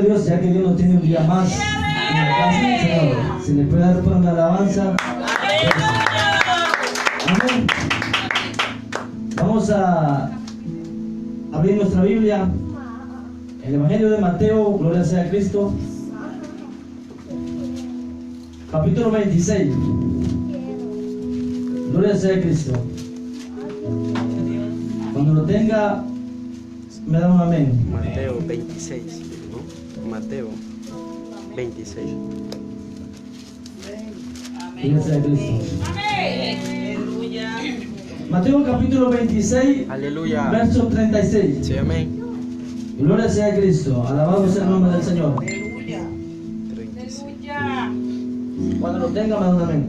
Dios, ya que Dios nos tiene un día más en la casa del Señor, se le puede dar por una alabanza. Amén. Vamos a abrir nuestra Biblia, el Evangelio de Mateo, gloria sea a Cristo, capítulo 26. Gloria sea a Cristo. Cuando lo tenga, me da un amén. Mateo 26, ¿no? Mateo 26. Gloria sea a Cristo. Mateo capítulo 26, Aleluya. verso 36. Sí, amén. Gloria sea a Cristo. Alabado sea el nombre del Señor. 36. Cuando lo tenga, me da un amén.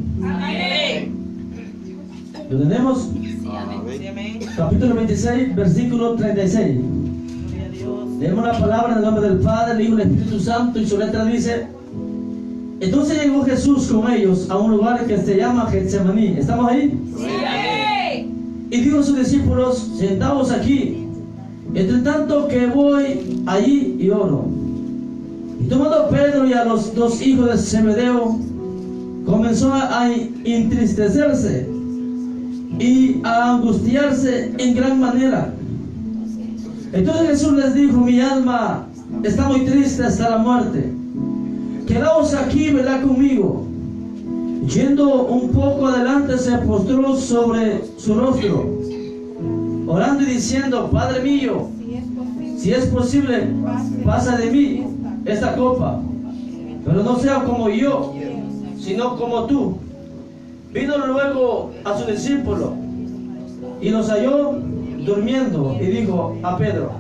¿Lo tenemos? Capítulo 26, versículo 36. Leemos la palabra en el nombre del Padre, del Hijo y del Espíritu Santo, y su letra dice: entonces llegó Jesús con ellos a un lugar que se llama Getsemaní. ¿Estamos ahí? Sí. Y dijo a sus discípulos: sentaos aquí, entre tanto que voy allí y oro. Y tomando a Pedro y a los dos hijos de Zebedeo, comenzó a entristecerse y a angustiarse en gran manera. Entonces Jesús les dijo: mi alma está muy triste hasta la muerte. Quedaos aquí, velad conmigo. Yendo un poco adelante, se postró sobre su rostro, orando y diciendo: Padre mío, si es posible, pasa de mí esta copa, pero no sea como yo, sino como tú. Vino luego a su discípulo y los halló durmiendo, y dijo a Pedro: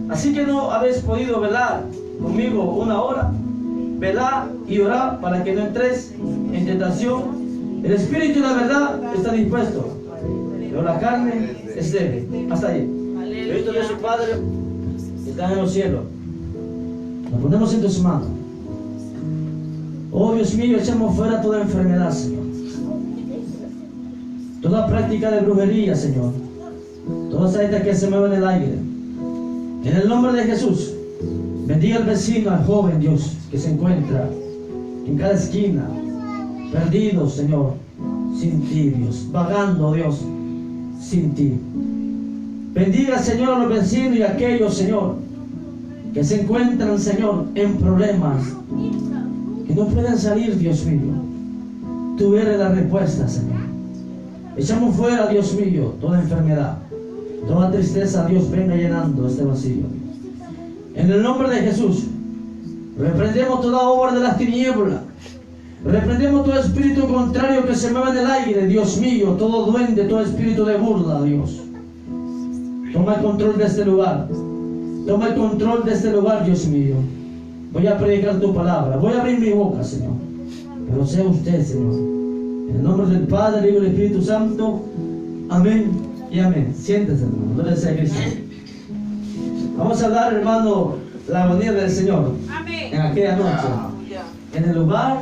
así que no habéis podido velar conmigo una hora. Velad y orad para que no entréis en tentación. El espíritu y la verdad están dispuestos, pero la carne es débil. Hasta ahí. Bendito Dios y Padre que está en los cielos, nos ponemos en tus manos. Oh Dios mío, echamos fuera toda enfermedad, Señor, toda práctica de brujería, Señor, toda saeta que se mueve en el aire. En el nombre de Jesús, bendiga al vecino, al joven, Dios, que se encuentra en cada esquina, perdido, Señor, sin ti, Dios, vagando, Dios, sin ti. Bendiga, Señor, a los vecinos y a aquellos, Señor, que se encuentran, Señor, en problemas, que no pueden salir, Dios mío. Tú eres la respuesta, Señor. Echamos fuera, Dios mío, toda enfermedad, toda tristeza. Dios, venga llenando este vacío. En el nombre de Jesús, reprendemos toda obra de las tinieblas. Reprendemos todo espíritu contrario que se mueva en el aire, Dios mío, todo duende, todo espíritu de burla, Dios. Toma el control de este lugar. Toma el control de este lugar, Dios mío. Voy a predicar tu palabra. Voy a abrir mi boca, Señor. Pero sea usted, Señor. En el nombre del Padre, del Hijo y del Espíritu Santo. Amén y amén. Siéntese, hermano. Gloria sea a Cristo. Vamos a hablar, hermano, la agonía del Señor. Amén. En aquella noche, en el lugar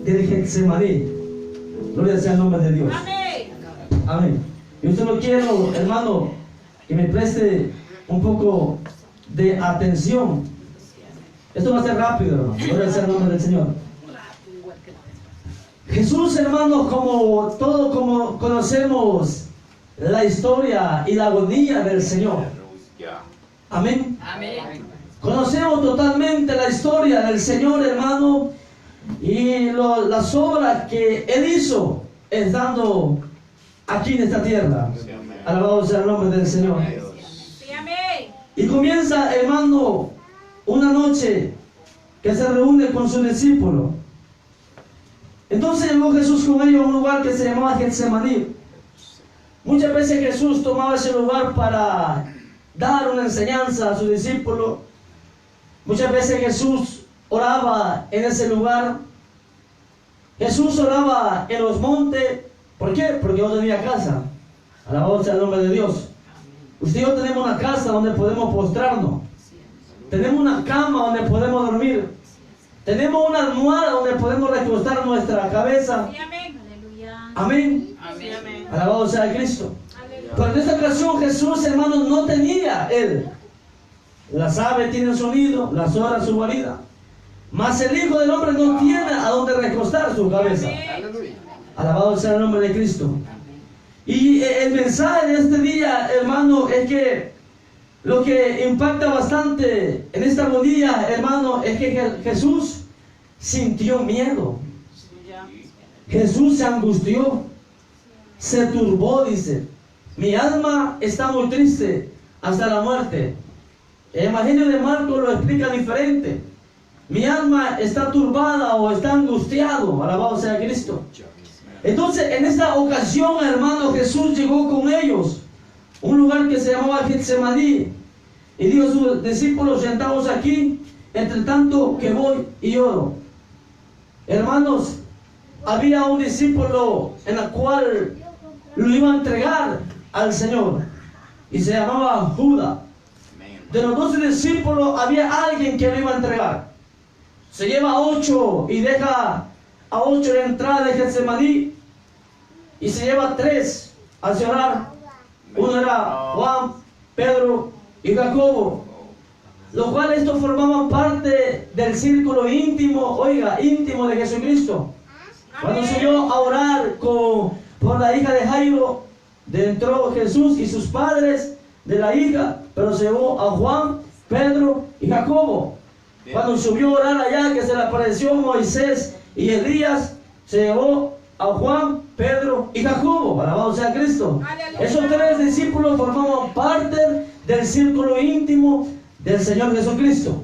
del Getsemaní. Gloria sea el nombre de Dios. Amén. Amén. Yo solo quiero, hermano, que me preste un poco de atención. Esto va a ser rápido, hermano. Gloria sea el nombre del Señor. Jesús, hermano, como todo, como conocemos la historia y la agonía del Señor. Amén. Amén. Conocemos totalmente la historia del Señor, hermano, y las obras que Él hizo estando aquí en esta tierra. Alabado sea el nombre del Señor. Sí, amén. Y comienza, hermano, una noche que se reúne con sus discípulos. Entonces llegó Jesús con ellos a un lugar que se llamaba Getsemaní. Muchas veces Jesús tomaba ese lugar para dar una enseñanza a sus discípulos. Muchas veces Jesús oraba en ese lugar. Jesús oraba en los montes. ¿Por qué? Porque no tenía casa. Alabado sea el nombre de Dios. Usted y yo tenemos una casa donde podemos postrarnos. Tenemos una cama donde podemos dormir. Tenemos una almohada donde podemos recostar nuestra cabeza. Sí, amén. Aleluya. Amén. Amén. Alabado sea Cristo. Aleluya. Pero en esta ocasión Jesús, hermano, no tenía él Las aves tienen su nido, las zorras su guarida. Mas el Hijo del Hombre no tiene a dónde recostar su cabeza. Alabado sea el nombre de Cristo. Y el mensaje de este día, hermano, es que lo que impacta bastante en esta día, hermano, es que Jesús sintió miedo. Jesús se angustió, se turbó, dice. Mi alma está muy triste hasta la muerte. El Evangelio de Marcos lo explica diferente. Mi alma está turbada o está angustiado. Alabado sea Cristo. Entonces, en esta ocasión, hermano, Jesús llegó con ellos a un lugar que se llamaba Getsemaní. Y dijo a sus discípulos: sentados aquí, entre tanto que voy y oro. Hermanos, había un discípulo en el cual lo iba a entregar al Señor. Y se llamaba Judas. De los 12 discípulos había alguien que lo iba a entregar. Se lleva a 8 y deja a 8 en la entrada de Getsemaní. Y se lleva a 3 a orar. Uno era Juan, Pedro y Jacobo. Los cuales estos formaban parte del círculo íntimo, íntimo de Jesucristo. Cuando subió a orar por la hija de Jairo, entró Jesús y sus padres de la hija, pero se llevó a Juan, Pedro y Jacobo. Cuando subió a orar allá, que se le apareció Moisés y Elías, se llevó a Juan, Pedro y Jacobo. Alabado sea Cristo. Esos 3 discípulos formaban parte del círculo íntimo del Señor Jesucristo.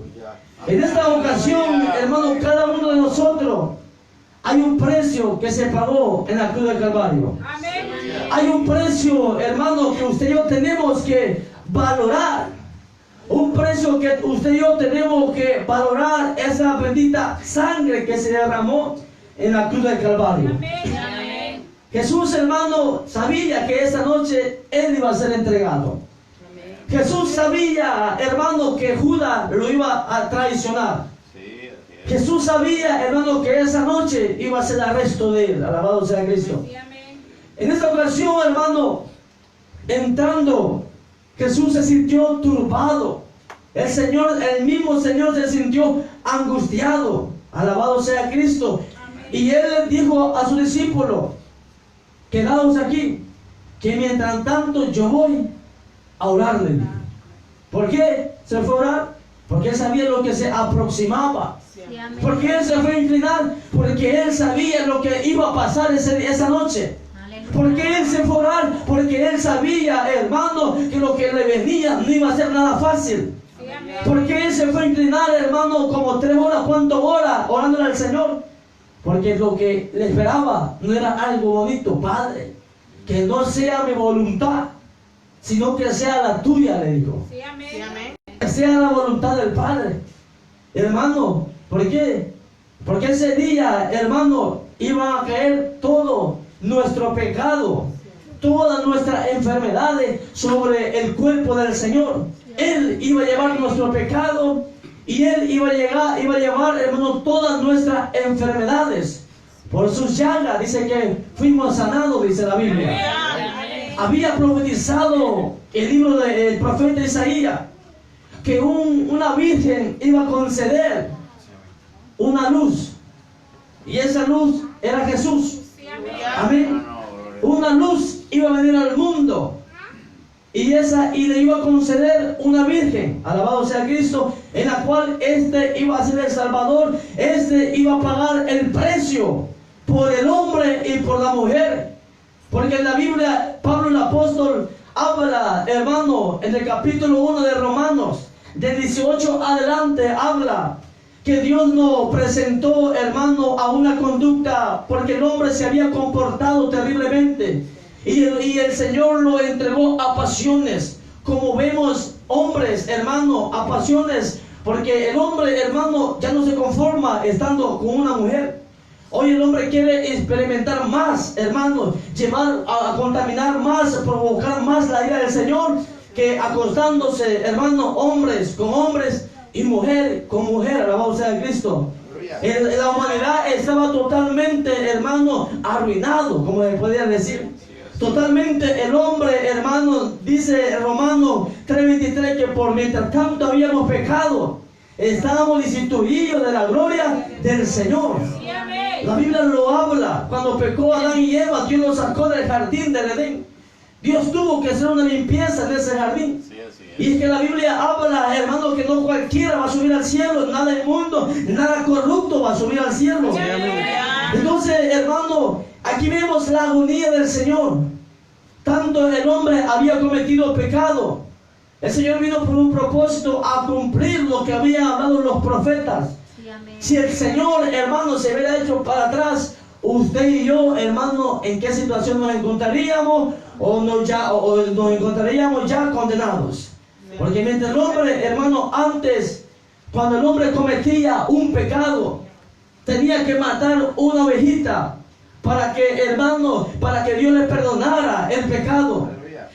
En esta ocasión, hermano, cada uno de nosotros hay un precio que se pagó en la cruz del Calvario. Hay un precio, hermano, que usted y yo tenemos que valorar. Un precio que usted y yo tenemos que valorar, esa bendita sangre que se derramó en la cruz del Calvario. Jesús, hermano, sabía que esa noche Él iba a ser entregado. Jesús sabía, hermano, que Judas lo iba a traicionar. Jesús sabía, hermano, que esa noche iba a ser el arresto de Él. Alabado sea Cristo. En esta ocasión, hermano, entrando, Jesús se sintió turbado. El mismo Señor se sintió angustiado. Alabado sea Cristo. Y Él dijo a sus discípulos: quedaos aquí, que mientras tanto yo voy a orarle. ¿Por qué se fue a orar? Porque Él sabía lo que se aproximaba. Porque Él se fue a inclinar, porque Él sabía lo que iba a pasar esa noche. Porque Él se fue a orar, porque Él sabía, hermano, que lo que le venía no iba a ser nada fácil. Porque Él se fue a inclinar, hermano, como 3 horas, ¿cuántas horas? Orándole al Señor. Porque lo que le esperaba no era algo bonito. Padre, que no sea mi voluntad, sino que sea la tuya, le dijo. Que sea la voluntad del Padre. Hermano, ¿por qué? Porque ese día, hermano, iba a caer todo nuestro pecado, todas nuestras enfermedades sobre el cuerpo del Señor. Él iba a llevar nuestro pecado y Él iba a llevar, hermano, todas nuestras enfermedades. Por sus llagas dice que fuimos sanados, dice la Biblia. Había profetizado el libro del profeta Isaías que una virgen iba a conceder una luz, y esa luz era Jesús. Amén. Una luz iba a venir al mundo, y le iba a conceder una virgen. Alabado sea Cristo, en la cual iba a ser el Salvador. Iba a pagar el precio por el hombre y por la mujer. Porque en la Biblia, Pablo el apóstol habla, hermano, en el capítulo 1 de Romanos, del 18 adelante, habla que Dios nos presentó, hermano, a una conducta, porque el hombre se había comportado terriblemente, y el Señor lo entregó a pasiones, como vemos hombres, hermano, a pasiones, porque el hombre, hermano, ya no se conforma estando con una mujer. Hoy el hombre quiere experimentar más, hermano, llevar a contaminar más, provocar más la ira del Señor, que acostándose, hermano, hombres con hombres y mujer con mujer. Alabado sea Cristo. La humanidad estaba totalmente, hermano, arruinado, como le podía decir. Totalmente el hombre, hermano, dice Romanos 3:23 que por mientras tanto habíamos pecado, estábamos destituidos de la gloria del Señor. Sí, amén. La Biblia lo habla. Cuando pecó Adán y Eva, Dios los sacó del jardín del Edén. Dios tuvo que hacer una limpieza en ese jardín. Sí, así es. Y es que la Biblia habla, hermano, que no cualquiera va a subir al cielo, nada inmundo, nada corrupto va a subir al cielo. Sí, amén. Entonces, hermano, aquí vemos la agonía del Señor. Tanto el hombre había cometido pecado. El Señor vino por un propósito a cumplir lo que habían hablado los profetas. Sí, amén. Si el Señor, hermano, se hubiera hecho para atrás, usted y yo, hermano, ¿en qué situación nos encontraríamos? O nos encontraríamos ya condenados. Porque mientras el hombre, hermano, antes, cuando el hombre cometía un pecado, tenía que matar una ovejita para que, hermano, para que Dios le perdonara el pecado.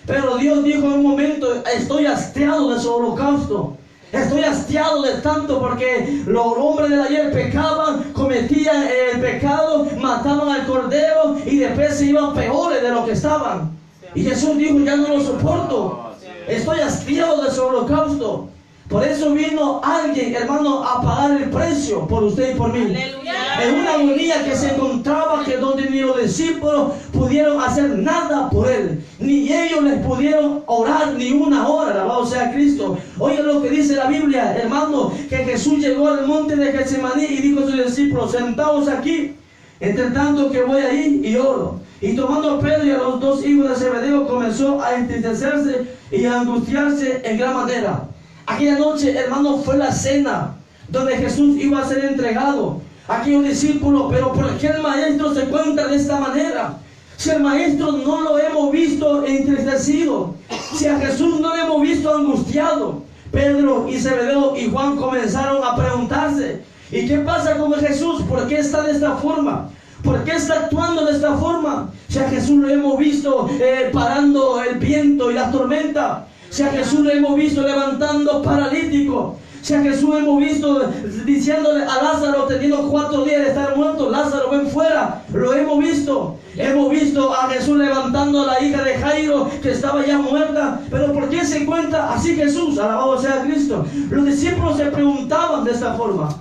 Pero Dios dijo en un momento: estoy hastiado de su holocausto. Estoy hastiado de tanto, porque los hombres del ayer pecaban, cometían el pecado, mataban al cordero y después se iban peores de lo que estaban. Y Jesús dijo: ya no lo soporto. Estoy hastiado de su holocausto. Por eso vino alguien, hermano, a pagar el precio por usted y por mí. Aleluya. En una agonía que se encontraba, que donde ni los discípulos pudieron hacer nada por él, ni ellos les pudieron orar ni una hora. Alabado sea Cristo. Oigan lo que dice la Biblia, hermano, que Jesús llegó al monte de Getsemaní y dijo a sus discípulos: sentaos aquí, entre tanto que voy ahí y oro. Y tomando a Pedro y a los dos hijos de Zebedeo, comenzó a entristecerse y a angustiarse en gran manera. Aquella noche, hermano, fue la cena donde Jesús iba a ser entregado. Aquellos discípulos: pero ¿por qué el maestro se encuentra de esta manera? Si el maestro no lo hemos visto entristecido, si a Jesús no lo hemos visto angustiado. Pedro y Zebedeo y Juan comenzaron a preguntarse: ¿y qué pasa con Jesús? ¿Por qué está de esta forma? ¿Por qué está actuando de esta forma? Si a Jesús lo hemos visto parando el viento y la tormenta. Si a Jesús lo hemos visto levantando paralítico. Si a Jesús hemos visto diciéndole a Lázaro, teniendo 4 días de estar muerto: Lázaro, ven fuera. Lo hemos visto. Hemos visto a Jesús levantando a la hija de Jairo, que estaba ya muerta. Pero ¿por qué se encuentra así Jesús? Alabado sea Cristo. Los discípulos se preguntaban de esta forma,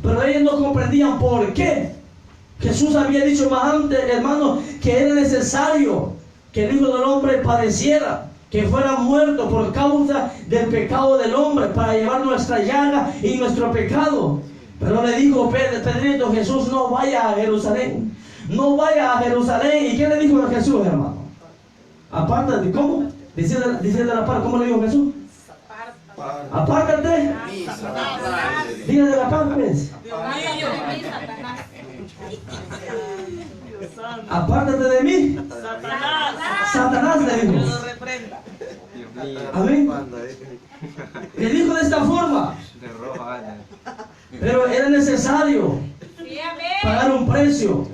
pero ellos no comprendían por qué. Jesús había dicho más antes, hermano, que era necesario que el Hijo del Hombre padeciera, que fuera muerto por causa del pecado del hombre, para llevar nuestra llaga y nuestro pecado. Pero le dijo Pedrito: Jesús, no vaya a Jerusalén. No vaya a Jerusalén. ¿Y qué le dijo a Jesús, hermano? Apártate. ¿Cómo? Dice de la parte. ¿Cómo le dijo Jesús? Apártate. Diga de la parte, pues. Apártate de mí, Satanás, le dijo. Amén. Le dijo de esta forma. Pero era necesario Sí, amén. pagar un precio.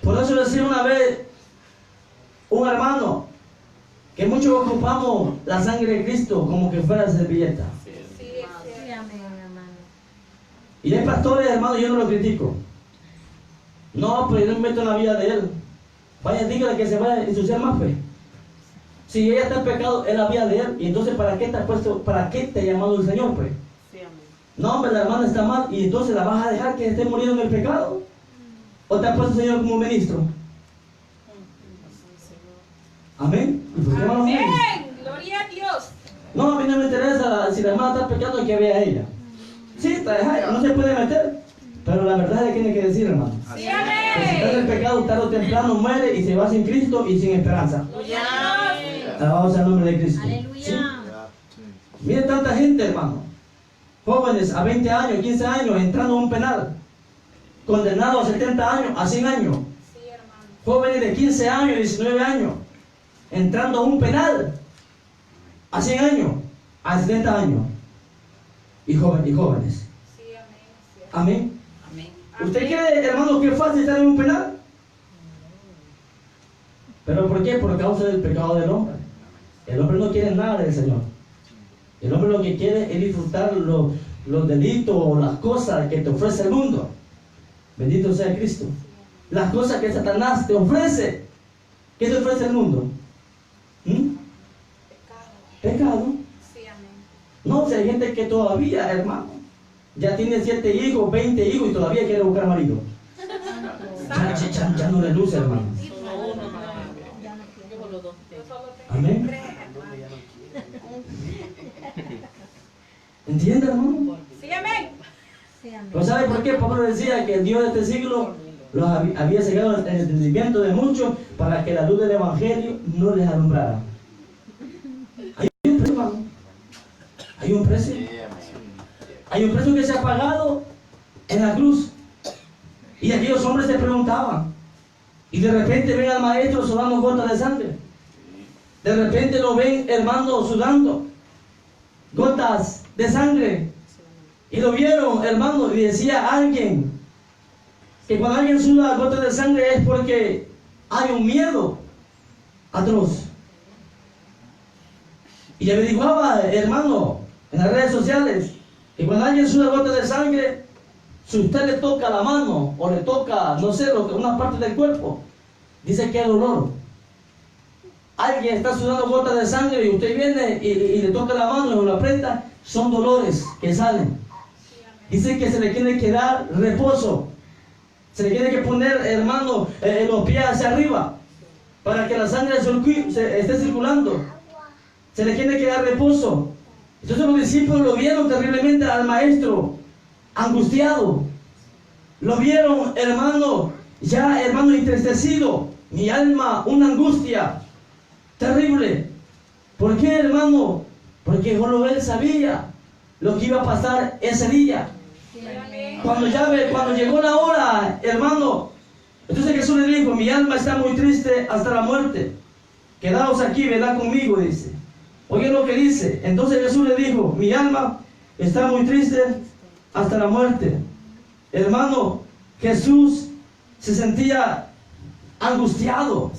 Por eso decía una vez un hermano que muchos ocupamos la sangre de Cristo como que fuera servilleta. Sí, amén, hermano. Y hay pastores, hermano, yo no lo critico. No, pero yo no me meto en la vida de él. Vaya, dígale que se vaya a ensuciar más, pues. Si ella está en pecado, es la vida de él. Y entonces, ¿para qué te ha puesto, para qué te ha llamado el Señor, pues? Sí, amén. No, hombre, la hermana está mal. Y entonces la vas a dejar que esté muriendo en el pecado. ¿O te ha puesto el Señor como ministro? Amén. ¿Y por qué no lo Amén. ven? Gloria a Dios. No, a mí no me interesa si la hermana está pecando, hay que vea a ella. Sí, está dejada, no se puede meter. Pero la verdad le tiene que decir, hermano. Sí, Que si está en el amén. pecado, tarde o temprano muere y se va sin Cristo y sin esperanza. Gloria a Dios. Alabado sea el nombre de Cristo. ¿Sí? Aleluya. Mire tanta gente, hermano. Jóvenes a 20 años, 15 años, entrando a un penal. Condenados a 70 años, a 100 años. Sí, hermano. Jóvenes de 15 años, 19 años, entrando a un penal. A 100 años, a 70 años. Y jóvenes. Sí, amén. Sí, Amén. amén. ¿Usted cree, hermano, que es fácil estar en un penal? ¿Pero por qué? Por causa del pecado del hombre. El hombre no quiere nada del Señor. El hombre lo que quiere es disfrutar los delitos o las cosas que te ofrece el mundo. Bendito sea Cristo. Las cosas que Satanás te ofrece. ¿Qué te ofrece el mundo? Pecado. Sí, amén. No, si hay gente que todavía, hermano, ya tiene 7 hijos, 20 hijos y todavía quiere buscar marido. Ya no le luce, hermano. Amén. ¿Entiende, hermano? Sí, amén. Pero ¿sabe por qué? Pablo decía que el Dios de este siglo los había cegado el entendimiento de muchos para que la luz del Evangelio no les alumbrara. Hay un precio, hermano. Hay un precio. Hay un precio que se ha pagado en la cruz. Y aquellos hombres se preguntaban. Y de repente ven al maestro sudando gotas de sangre. De repente lo ven, hermano, sudando gotas de sangre. Y lo vieron, hermano, y decía alguien que cuando alguien suda gotas de sangre es porque hay un miedo atroz. Y averiguaba, hermano, en las redes sociales, que cuando alguien suda gotas de sangre, si usted le toca la mano o le toca, no sé, una parte del cuerpo, dice que hay dolor. Alguien está sudando gotas de sangre y usted viene y le toca la mano y lo aprieta, son dolores que salen. Dice que se le tiene que dar reposo. Se le tiene que poner, hermano, los pies hacia arriba para que la sangre esté circulando. Se le tiene que dar reposo. Entonces los discípulos lo vieron terriblemente al maestro, angustiado. Lo vieron, hermano, ya, hermano, entristecido. Mi alma, una angustia terrible. ¿Por qué, hermano? Porque solo él sabía lo que iba a pasar ese día. Cuando llegó la hora, hermano, entonces Jesús le dijo, mi alma está muy triste hasta la muerte. Quedaos aquí, velad conmigo, dice. Oye lo que dice. Entonces Jesús le dijo, mi alma está muy triste hasta la muerte. Hermano, Jesús se sentía angustiado,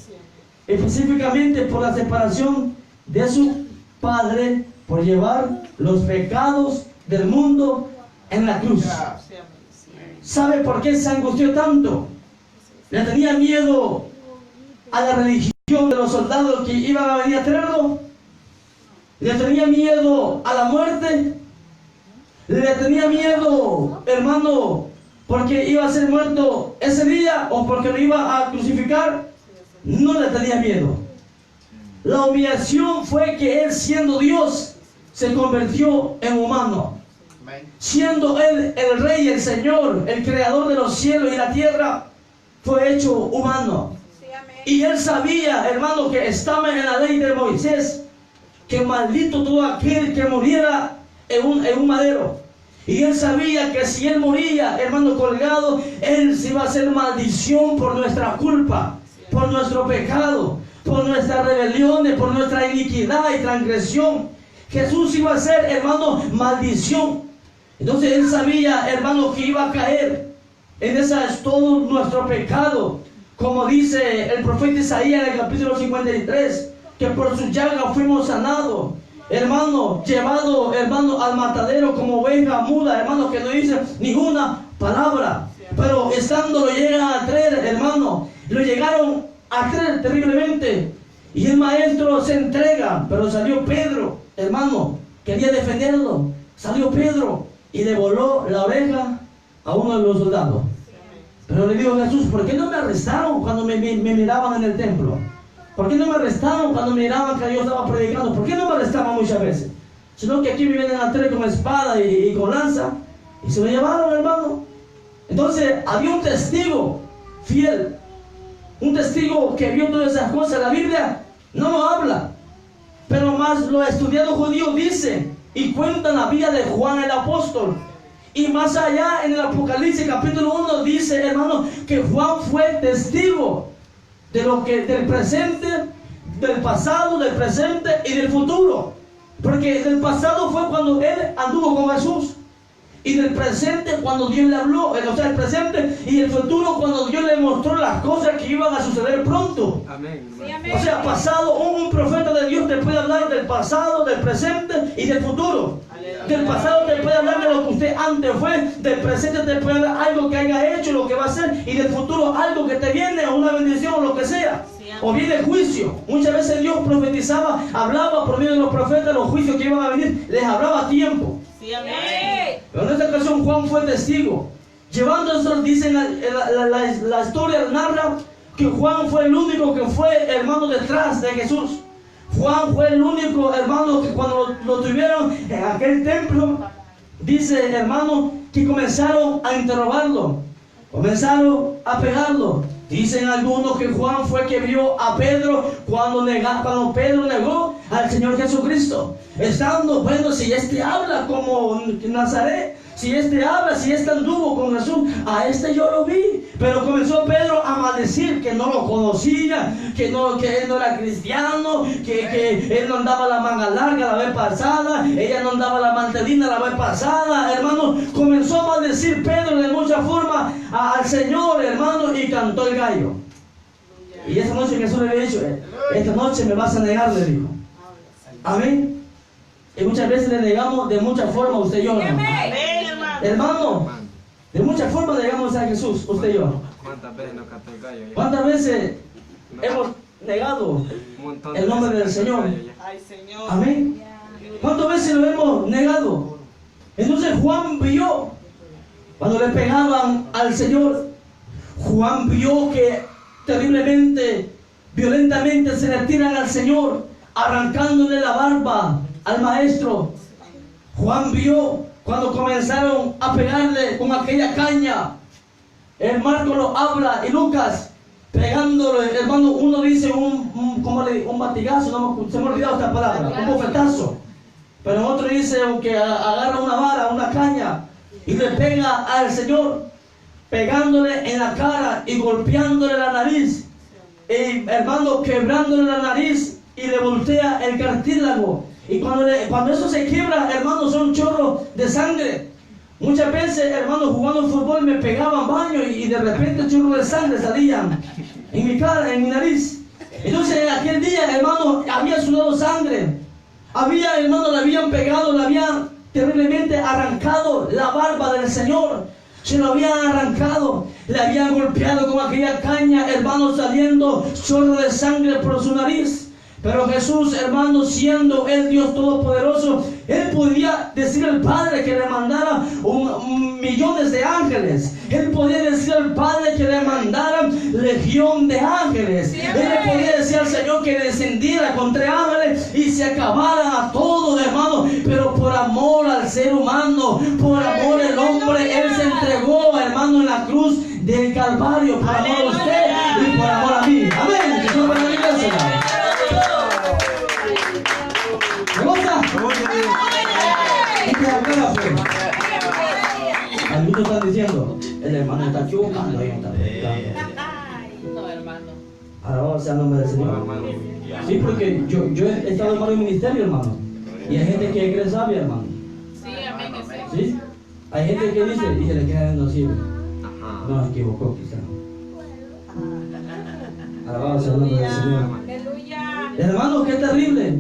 específicamente por la separación de su Padre, por llevar los pecados del mundo en la cruz. ¿Sabe por qué se angustió tanto? Le tenía miedo a la religión de los soldados que iban a venir a traerlo. Le tenía miedo a la muerte. Le tenía miedo, hermano, porque iba a ser muerto ese día o porque lo iba a crucificar. No le tenía miedo. La humillación fue que él, siendo Dios, se convirtió en humano. Siendo él el rey, el Señor, el creador de los cielos y la tierra, fue hecho humano. Y él sabía, hermano, que estaba en la ley de Moisés, que maldito todo aquel que muriera en un madero. Y él sabía que si él moría, hermano, colgado, él se iba a hacer maldición por nuestra culpa, por nuestro pecado, por nuestras rebeliones, por nuestra iniquidad y transgresión. Jesús iba a ser, hermano, maldición. Entonces él sabía, hermano, que iba a caer en todo nuestro pecado. Como dice el profeta Isaías en el capítulo 53, que por su llaga fuimos sanados. Hermano, llevado, hermano, al matadero como oveja muda, hermano, que no dice ninguna palabra. Pero estando lo llegan a traer, hermano, lo llegaron a traer terriblemente. Y el maestro se entrega, pero salió Pedro, hermano, quería defenderlo. Salió Pedro y le voló la oreja a uno de los soldados. Pero le dijo Jesús, ¿por qué no me arrestaron cuando me miraban en el templo? ¿Por qué no me arrestaron cuando miraban que yo estaba predicando? ¿Por qué no me arrestaban muchas veces? Sino que aquí me vienen a traer con espada y con lanza. Y se lo llevaron, hermano. Entonces había un testigo fiel. Un testigo que vio todas esas cosas. La Biblia no lo habla. Pero más los estudiados judíos dicen y cuentan la vida de Juan el apóstol. Y más allá en el Apocalipsis capítulo 1 dice, hermano, que Juan fue testigo de lo que del presente, del pasado, del presente y del futuro. Porque del pasado fue cuando él anduvo con Jesús. Y del presente cuando Dios le habló, o sea, el presente, y el futuro cuando Dios le mostró las cosas que iban a suceder pronto. Amén. Sí, amén. O sea, pasado, un profeta de Dios te puede hablar del pasado, del presente y del futuro. Del pasado te puede hablar de lo que usted antes fue. Del presente te puede hablar algo que haya hecho, lo que va a hacer. Y del futuro algo que te viene, o una bendición o lo que sea. O viene el juicio. Muchas veces Dios profetizaba, hablaba por medio de los profetas los juicios que iban a venir. Les hablaba a tiempo. Pero en esta ocasión Juan fue testigo. Llevando eso, dicen la historia narra que Juan fue el único que fue hermano detrás de Jesús. Juan fue el único hermano que cuando lo tuvieron en aquel templo, dice hermano, que comenzaron a interrogarlo, comenzaron a pegarlo. Dicen algunos que Juan fue que vio a Pedro cuando Pedro negó al Señor Jesucristo. Estando, bueno, si este habla como Nazaret, si este habla, si este anduvo con Jesús, a este yo lo vi. Pero comenzó Pedro a maldecir que no lo conocía, que él no era cristiano, que él no andaba la manga larga la vez pasada, ella no andaba la mantelina la vez pasada, hermano. Comenzó a maldecir Pedro de mucha forma al Señor, hermano, y cantó el gallo. Y esa noche Jesús le había dicho, esta noche me vas a negar, le dijo. Amén. Y muchas veces le negamos de muchas formas, usted y yo, hermano. Hermano, de muchas formas le negamos a Jesús, usted y yo. ¿Cuántas veces nos cantó el gallo? ¿Cuántas veces hemos negado el nombre del Señor? Amén. ¿Cuántas veces lo hemos negado? Entonces Juan vio, cuando le pegaban al Señor, Juan vio que terriblemente, violentamente se le tiran al Señor, arrancándole la barba al maestro. Juan vio cuando comenzaron a pegarle con aquella caña. El Marco lo habla y Lucas pegándole, hermano, uno dice un batigazo, no, se me ha olvidado esta palabra, un bofetazo. Pero otro dice que agarra una vara, una caña y le pega al Señor, pegándole en la cara y golpeándole la nariz. Y hermano, quebrándole la nariz y le voltea el cartílago. Y cuando eso se quiebra, hermanos, son chorros de sangre. Muchas veces, hermanos, jugando fútbol me pegaban baño y de repente chorros de sangre salían en mi cara, en mi nariz. Entonces, en aquel día, hermanos, había sudado sangre. Hermanos, le habían pegado, le habían terriblemente arrancado la barba del Señor. Se lo habían arrancado, le habían golpeado con aquella caña, hermanos, saliendo chorro de sangre por su nariz. Pero Jesús, hermano, siendo el Dios Todopoderoso, Él podía decir al Padre que le mandara millones de ángeles. Él podía decir al Padre que le mandara legión de ángeles. Él le podía decir al Señor que descendiera con 3 ángeles y se acabaran a todos, hermano. Pero por amor al ser humano, por amor al hombre, Él se entregó, hermano, en la cruz del Calvario, por amor a usted y por amor a mí. Amén. Jesús para mí, gracias. ¿Me gusta? Algunos están diciendo, el hermano está equivocando, ahí está predicando. No, hermano. Alabado sea el nombre del Señor. Sí, porque yo he estado en varios ministerios, hermano. Y hay gente que cree sabia, hermano. Sí, amén, que sí. ¿Sí? Hay gente que dice, y se le queda no sirve. No, se equivocó quizá. Alabado sea el nombre del Señor. Aleluya. Hermano, qué terrible.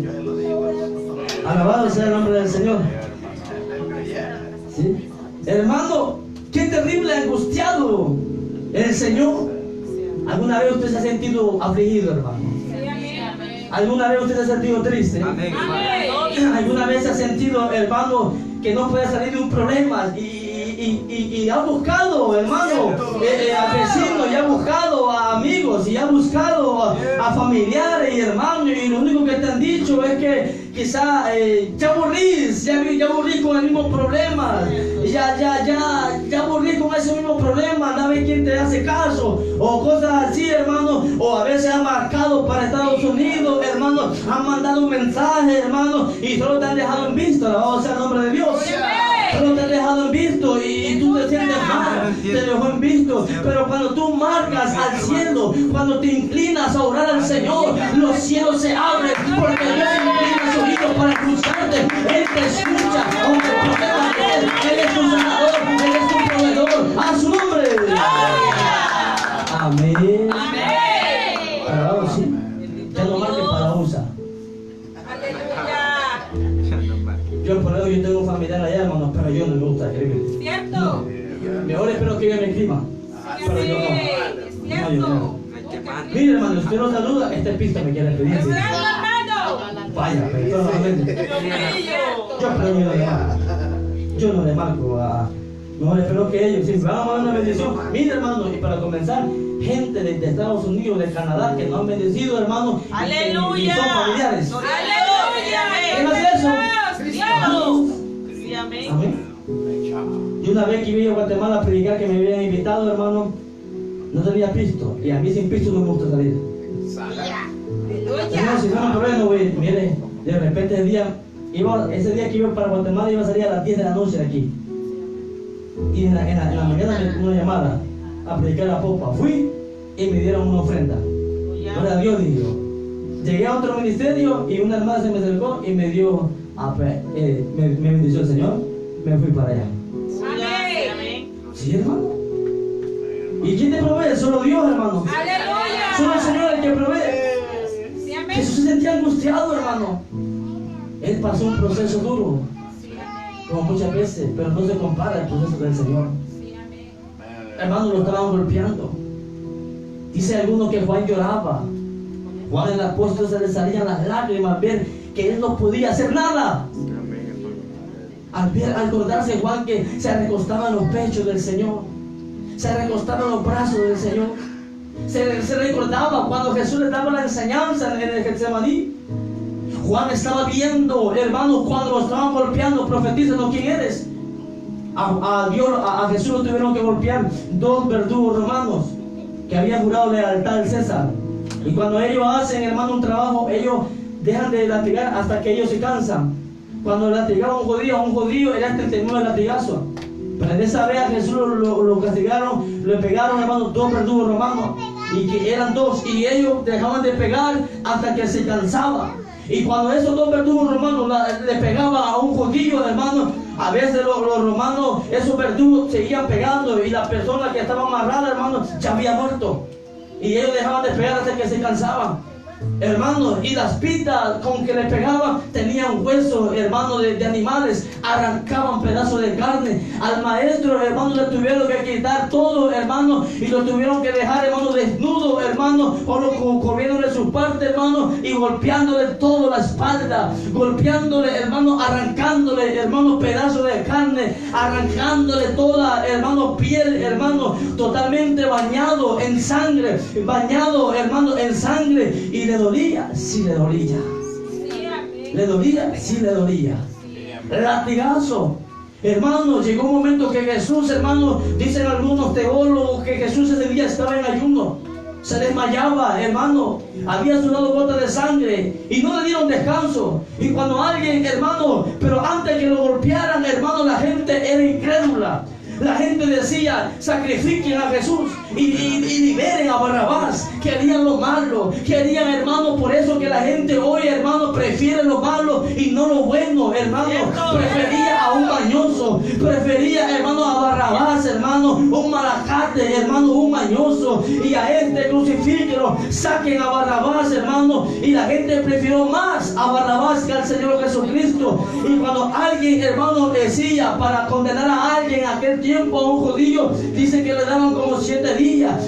Alabado sea el nombre del Señor. ¿Sí? Hermano, qué terrible, angustiado el Señor. ¿Alguna vez usted se ha sentido afligido, hermano? Sí, amén. ¿Alguna vez usted se ha sentido triste? Amén. ¿Alguna vez se ha sentido, hermano, que no puede salir de un problema y ha buscado, hermano, a vecinos, y ha buscado a amigos, y ha buscado a familiares y hermanos, y lo único que te han dicho es que quizá ya aburrí con el mismo problema, ya aburrí con ese mismo problema, no ve quién te hace caso, o cosas así, hermano, o a veces han marcado para Estados Unidos, hermano, han mandado un mensaje, hermano, y solo te han dejado en visto, alabado sea el nombre de Dios. Solo te han dejado en visto y tú te sientes mal, te dejó en visto. Pero cuando tú marcas al cielo, cuando te inclinas a orar al Señor, los cielos se abren porque Dios inclina sus oídos para escucharte. Él te escucha, aunque el problema es Él es tu sanador, Él es tu proveedor. A su nombre. Amén. Alabado, sí. Ya no marques para USA. Aleluya. Yo por eso yo tengo un familiar espero que ella me escriba. Pero yo no. No, yo no. Mire, hermano, si usted no saluda, este pista me quiere pedir. Vaya, perdóname. Yo no le marco a... No, espero que ellos, si me van a mandar una bendición. Mire, hermano, y para comenzar, gente de Estados Unidos, de Canadá, que nos han bendecido, hermano. Aleluya. Y son familiares. Aleluya. ¿Quién hace eso? Dios. Amén. Amén. Y una vez que iba a Guatemala a predicar, que me habían invitado, hermano, no tenía pisto. Y a mí sin pisto no me gusta salir. Hermano, si no me problema, no voy. Mire, de repente ese día que iba para Guatemala, iba a salir a las 10 de la noche de aquí. Y en la mañana me tuvo una llamada a predicar la popa. Fui y me dieron una ofrenda. Gloria a Dios, dije yo. Llegué a otro ministerio y una hermana se me acercó y me dio, me bendició el Señor. Me fui para allá. Amén. ¿Sí, hermano? ¿Y quién te provee? Solo Dios, hermano. Aleluya. Solo el Señor el que provee. Sí, amén. Jesús se sentía angustiado, hermano. Él pasó un proceso duro, como muchas veces, pero no se compara el proceso del Señor. Hermano, lo estaban golpeando. Dice alguno que Juan lloraba. Juan el apóstol se le salían las lágrimas al ver que él no podía hacer nada. Al acordarse Juan que se recostaba en los pechos del Señor, se recostaba en los brazos del Señor, se recordaba cuando Jesús le daba la enseñanza en el Getsemaní. Juan estaba viendo, hermanos, cuando lo estaban golpeando, profetizando quién eres. A Jesús lo tuvieron que golpear 2 verdugos romanos que habían jurado lealtad al César. Y cuando ellos hacen, hermano, un trabajo, ellos dejan de latigar hasta que ellos se cansan. Cuando latigaban a un judío era 39 latigazos. Pero en esa vez a Jesús lo castigaron, le pegaron, hermano, 2 verdugos romanos. Y que eran 2, y ellos dejaban de pegar hasta que se cansaban. Y cuando esos 2 verdugos romanos le pegaban a un judío, hermano, a veces los romanos, esos verdugos seguían pegando y la persona que estaba amarrada, hermano, ya había muerto. Y ellos dejaban de pegar hasta que se cansaban. Hermano, y las pitas con que le pegaban tenían huesos, hermano, de animales, arrancaban pedazos de carne. Al maestro, hermano, le tuvieron que quitar todo, hermano, y lo tuvieron que dejar, hermano, desnudo, hermano, o lo comiéndole su parte, hermano, y golpeándole toda la espalda, golpeándole, hermano, arrancándole, hermano, pedazos de carne, arrancándole toda, hermano, piel, hermano, totalmente bañado en sangre, hermano, en sangre. Y le dolía, sí le dolía. Le dolía, sí le dolía. Latigazo. Hermano, llegó un momento que Jesús, hermano, dicen algunos teólogos que Jesús ese día estaba en ayuno. Se desmayaba, hermano. Había sudado gotas de sangre y no le dieron descanso. Y cuando alguien, hermano, pero antes que lo golpearan, hermano, la gente era incrédula. La gente decía, sacrifiquen a Jesús y liberen a Barrabás. Querían lo malo, querían, hermano, por eso que la gente hoy, hermano, prefiere lo malo y no lo bueno, hermano. Prefería a un mañoso, prefería, hermano, a Barrabás, hermano, un malacate, hermano, un mañoso. Y a este crucifíquelo, saquen a Barrabás, hermano. Y la gente prefirió más a Barrabás que al Señor Jesucristo. Y cuando alguien, hermano, decía para condenar a alguien en aquel tiempo, a un judío, dice que le daban como 7 días.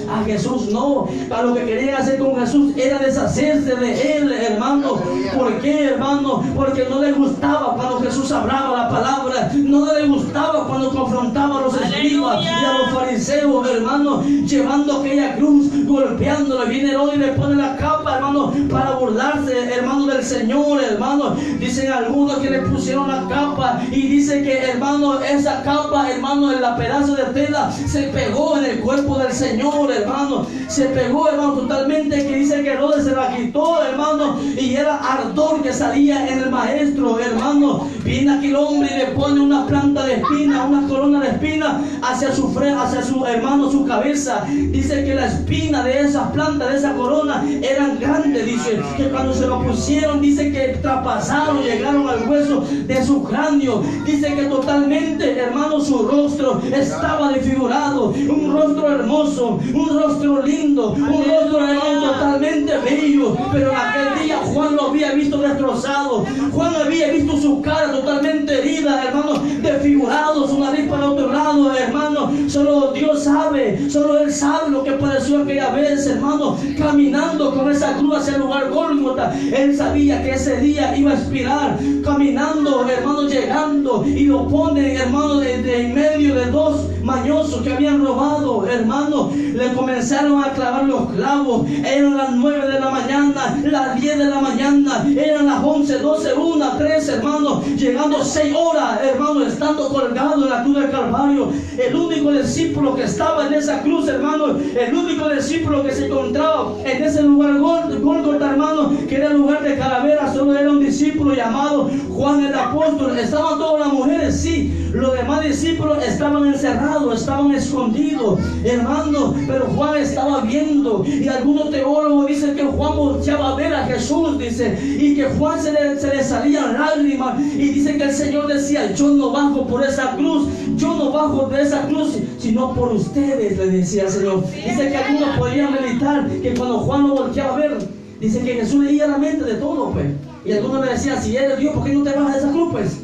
A Jesús no. A lo que querían hacer con Jesús era deshacerse de él, hermano. ¿Por qué, hermano? Porque no le gustaba cuando Jesús hablaba la palabra, no le gustaba cuando confrontaba a los escribas y a los fariseos, hermano, llevando aquella cruz, golpeándolo. Viene Herodes y le pone la capa, hermano, para burlarse, hermano, del Señor, hermano. Dicen algunos que le pusieron la capa y dice que, hermano, esa capa, hermano, en la pedazo de tela se pegó en el cuerpo del Señor, hermano. Se pegó, hermano, totalmente, que dice que Herodes se la quitó, hermano, y era ardor que salía en el maestro, hermano. Viene aquí el hombre y le pone una planta de espina, una corona de espina hacia su hermano, su cabeza. Dice que la espina de esa planta, de esa corona, eran grandes. Dice que cuando se lo pusieron, dice que traspasaron, llegaron al hueso de su cráneo. Dice que totalmente, hermano, su rostro estaba desfigurado. Un rostro hermoso, un rostro lindo, un rostro, hermano, totalmente bello. Pero en aquel día Juan lo había visto destrozado. Juan había visto su cara totalmente herida, hermano, desfigurado, su nariz para otro lado, hermano, Solo Dios sabe, solo Él sabe lo que padeció aquella vez, hermano, caminando con esa cruz hacia el lugar Gólgota. Él sabía que ese día iba a expirar, caminando, hermano, llegando, y lo ponen, hermano, de en medio de dos mañosos que habían robado, hermano. Le comenzaron a clavar los clavos. Eran las 9 de la mañana, las 10 de la mañana, eran las 11, 12, 1, 3, hermano, llegando 6 horas, hermano, estando colgado en la cruz del Calvario. El único discípulo que estaba en esa cruz, hermano, el único discípulo que se encontraba en ese lugar Gólgota, hermano, que era el lugar de calavera, solo era un discípulo llamado Juan el apóstol. Estaban todas las mujeres, sí, los demás discípulos estaban encerrados, estaban escondidos, hermano, pero Juan estaba viendo. Y algunos teólogos dicen que Juan volteaba a ver a Jesús, dice, y que Juan se le salían lágrimas, y dice que el Señor decía: yo no bajo por esa cruz, yo no bajo de esa cruz, sino por ustedes, le decía el Señor. Dice que algunos podían meditar que cuando Juan lo volteaba a ver, dice que Jesús leía la mente de todo, pues. Y algunos le decían: si eres Dios, ¿por qué no te bajas de esa cruz, pues?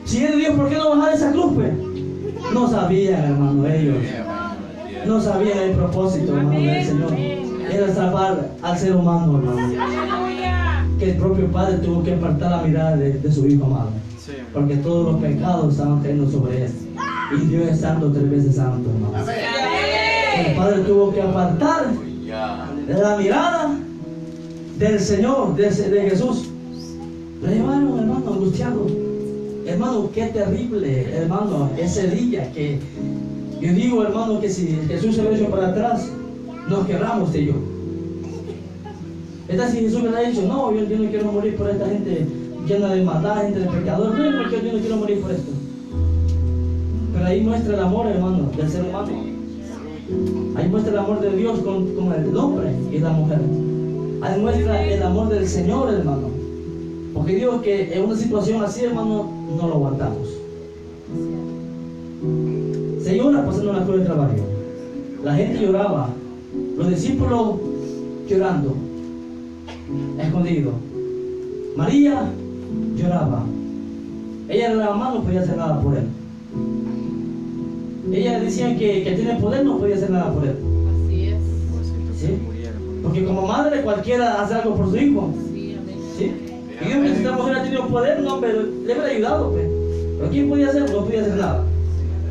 Si eres Dios, ¿por qué no bajas de esa cruz, pues? No sabían, hermano, ellos. No sabían el propósito, hermano, del Señor. Era salvar al ser humano, hermano. Que el propio Padre tuvo que apartar la mirada de su Hijo amado. Porque todos los pecados estaban cayendo sobre él. Y Dios es santo, 3 veces santo, hermano. El Padre tuvo que apartar la mirada del Señor, de Jesús. Lo llevaron, hermano, angustiado. Hermano, qué terrible, hermano, ese día que yo digo, hermano, que si Jesús se hubiera hecho para atrás, nos querramos de yo. Si Jesús me ha dicho: no, yo no quiero morir por esta gente llena de maldad, gente de pecadores, no, porque yo no quiero morir por esto. Pero ahí muestra el amor, hermano, del ser humano. Ahí muestra el amor de Dios con el hombre y la mujer. Ahí muestra el amor del Señor, hermano. Porque digo que en una situación así, hermano, no lo aguantamos. Se llora pasando la cruz del Calvario. La gente lloraba, los discípulos llorando, escondido. María lloraba. Ella era la mamá, no podía hacer nada por él. Ella decía que tiene poder, no podía hacer nada por él. Así es. ¿Sí? Porque como madre cualquiera hace algo por su hijo. ¿Sí? Y Dios, que si esta mujer ha tenido poder, no, pero le hubiera ayudado, pues. Pero ¿quién podía hacer? No podía hacer nada.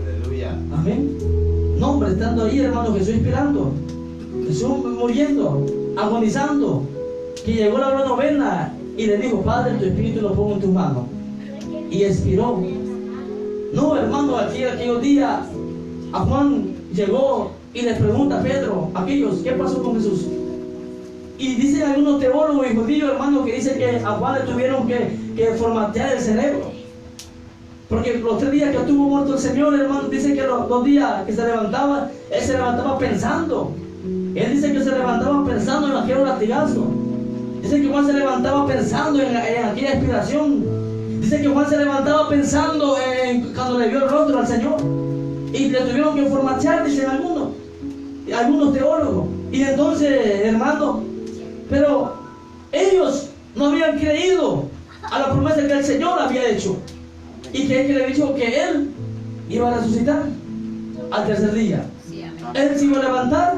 Aleluya. Amén. No, hombre, estando ahí, hermano, Jesús esperando, Jesús muriendo, agonizando, que llegó la hora novena y le dijo: Padre, tu espíritu lo pongo en tus manos. Y expiró. No, hermano, aquellos días a Juan llegó y le pregunta a Pedro, aquellos, ¿qué pasó con Jesús? Y dicen algunos teólogos y judíos, hermano, que dicen que a Juan le tuvieron que formatear el cerebro. Porque los 3 días que estuvo muerto el Señor, hermano, dicen que los 2 días que se levantaba, él se levantaba pensando. Él dice que se levantaba pensando en aquel latigazo. Dice que Juan se levantaba pensando en aquella expiración. Dice que Juan se levantaba pensando cuando le vio el rostro al Señor. Y le tuvieron que formatear, dicen algunos teólogos. Y entonces, hermano, pero ellos no habían creído a la promesa que el Señor había hecho. Y que él le dijo que él iba a resucitar al 3er día. Él se iba a levantar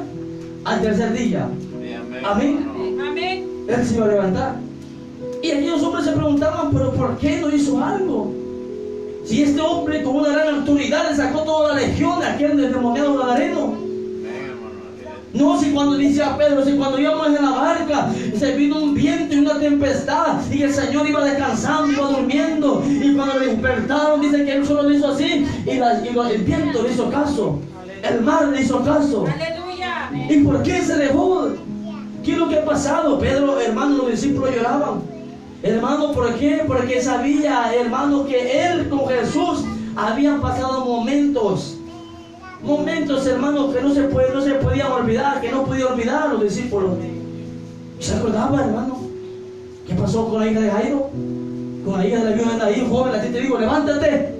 al 3er día. Amén. Amén. Él se iba a levantar. Y aquellos hombres se preguntaban: ¿pero por qué no hizo algo? Si este hombre con una gran autoridad le sacó toda la legión de aquel endemoniado gadareno. No, si cuando dice a Pedro, si cuando íbamos en la barca, se vino un viento y una tempestad, y el Señor iba descansando, iba durmiendo, y cuando le despertaron, dice que él solo le hizo así, y el viento le hizo caso, el mar le hizo caso. Aleluya. ¿Y por qué se dejó? ¿Qué es lo que ha pasado? Pedro, hermano, los discípulos lloraban. Hermano, ¿por qué? Porque sabía, hermano, que él con Jesús habían pasado momentos, hermano, que no se podían olvidar, que no podían olvidar los discípulos. ¿Se acordaba, hermano? ¿Qué pasó con la hija de Jairo? Con la hija de la viuda de Naín, joven, a ti te digo: levántate.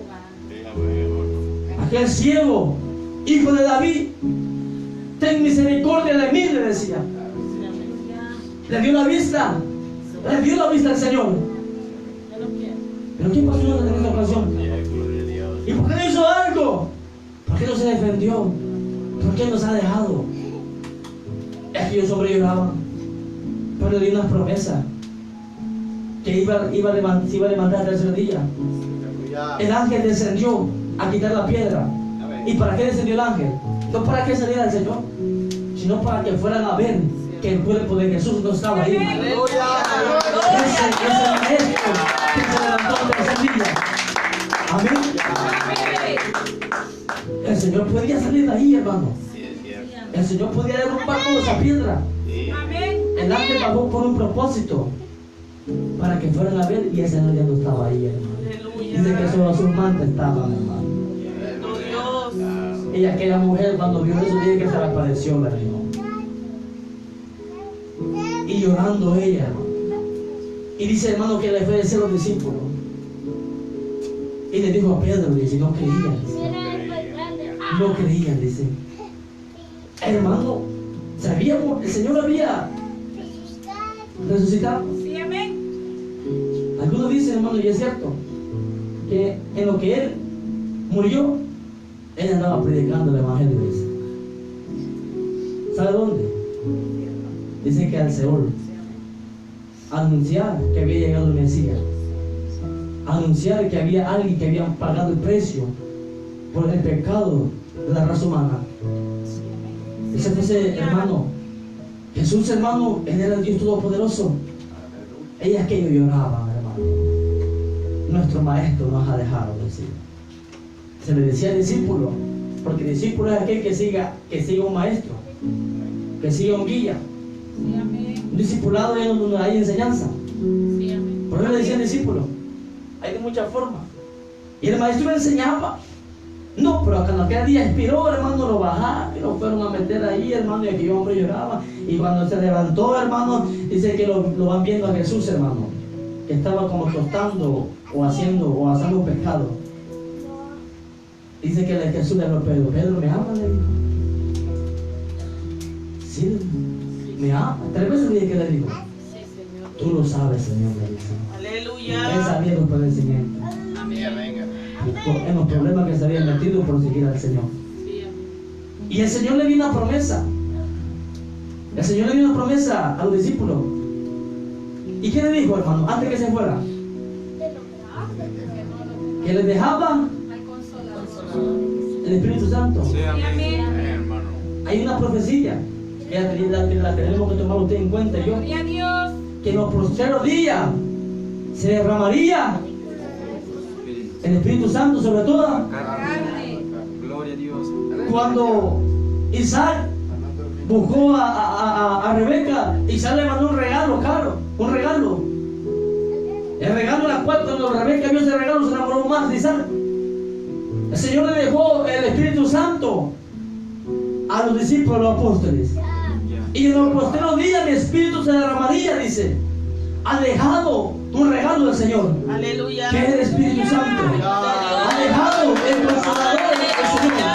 Aquel ciego, hijo de David, ten misericordia de mí, le decía. Le dio la vista al Señor. ¿Pero qué pasó en esta ocasión? ¿Y por qué no hizo algo? ¿Por qué no se defendió? ¿Por qué nos ha dejado? Aquellos hombres lloraban, pero le dio unas promesas que se iba a levantar el tercer día. El ángel descendió a quitar la piedra. ¿Y para qué descendió el ángel? No para que saliera el Señor, sino para que fueran a ver que el cuerpo de Jesús no estaba ahí. Ese maestro que se levantó el tercer día. Amén. El Señor podía salir de ahí, hermano. El Señor podía derrumbar toda esa piedra. El ángel bajó por un propósito, para que fueran a ver, y el Señor ya no estaba ahí, hermano. Dice que solo sus mantas estaban, hermano. Y aquella mujer, cuando vio eso, dice que se le apareció, la dijo. Y llorando ella, hermano. Y dice, hermano, que le fue a decir a los discípulos. Y le dijo a Pedro, dice, no creían, dice. No creían, dice. Hermano, sabíamos, el Señor había resucitado. Sí, amén. Algunos dicen, hermano, y es cierto, que en lo que Él murió, Él andaba predicando el Evangelio. Dice. ¿Sabe dónde? Dice que al Seol. Anunciar que había llegado el Mesías. Anunciar que había alguien que había pagado el precio por el pecado de la raza humana. Ese fue ese hermano. Jesús, hermano, Él era el Dios Todopoderoso. Ellas que ellos lloraban, hermano. Nuestro maestro nos ha dejado, decir. Se le decía discípulo, porque discípulo es aquel que siga un maestro, que siga un guía. Un discipulado es donde hay enseñanza. Por eso le decían discípulo. Hay de muchas formas. Y el maestro le enseñaba. No, pero cuando aquel día expiró, hermano, lo bajaron y lo fueron a meter ahí, hermano, y aquel hombre lloraba. Y cuando se levantó, hermano, dice que lo van viendo a Jesús, hermano, que estaba como tostando o haciendo pescado. Dice que Jesús le dijo a Pedro, Pedro, ¿me ama? Le dijo. Sí, me ama. 3 veces dije que le dijo. Tú lo sabes, Señor, le dice. Aleluya. Él sabía los padecimientos. En los problemas que se habían metido por seguir al Señor. Y el Señor le dio una promesa. El Señor le dio una promesa a los discípulos. ¿Y qué le dijo, hermano? Antes que se fuera. Que les dejaba el Espíritu Santo. Hay una profecía que la tenemos que tomar usted en cuenta. Yo, que en los postreros días se derramaría el Espíritu Santo sobre toda carne. Gloria a Dios. Cuando Isaac buscó a Rebeca, Isaac le mandó un regalo caro, un regalo. El regalo era cual cuando Rebeca vio ese regalo se enamoró más de Isaac. El Señor le dejó el Espíritu Santo a los discípulos, a los apóstoles. Y en los posteriores días mi espíritu se derramaría, dice. Ha dejado un regalo del Señor. Aleluya. Que es el Espíritu Santo. Ha dejado el Consolador del Señor.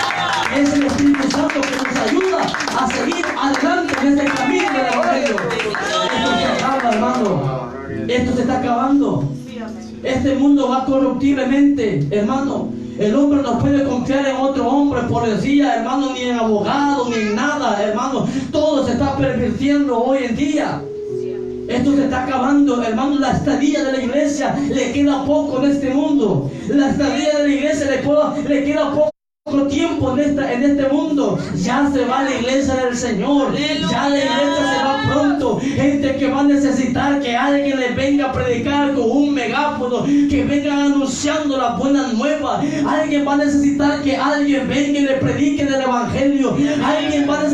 Que es el Espíritu Santo que nos ayuda a seguir adelante en este camino del Evangelio. Esto se acaba, hermano. Esto se está acabando. Este mundo va corruptiblemente, hermano. El hombre no puede confiar en otro hombre, policía, hermano, ni en abogado, ni en nada, hermano. Todo se está pervirtiendo hoy en día. Esto se está acabando, hermano. La estadía de la iglesia le queda poco en este mundo. La estadía de la iglesia le queda poco tiempo en este mundo. Ya se va la iglesia del Señor. Ya la iglesia se va pronto. Gente que va a necesitar que alguien les venga a predicar con un megáfono, que vengan anunciando las buenas nuevas. Alguien va a necesitar que alguien venga y le predique del Evangelio. Alguien va a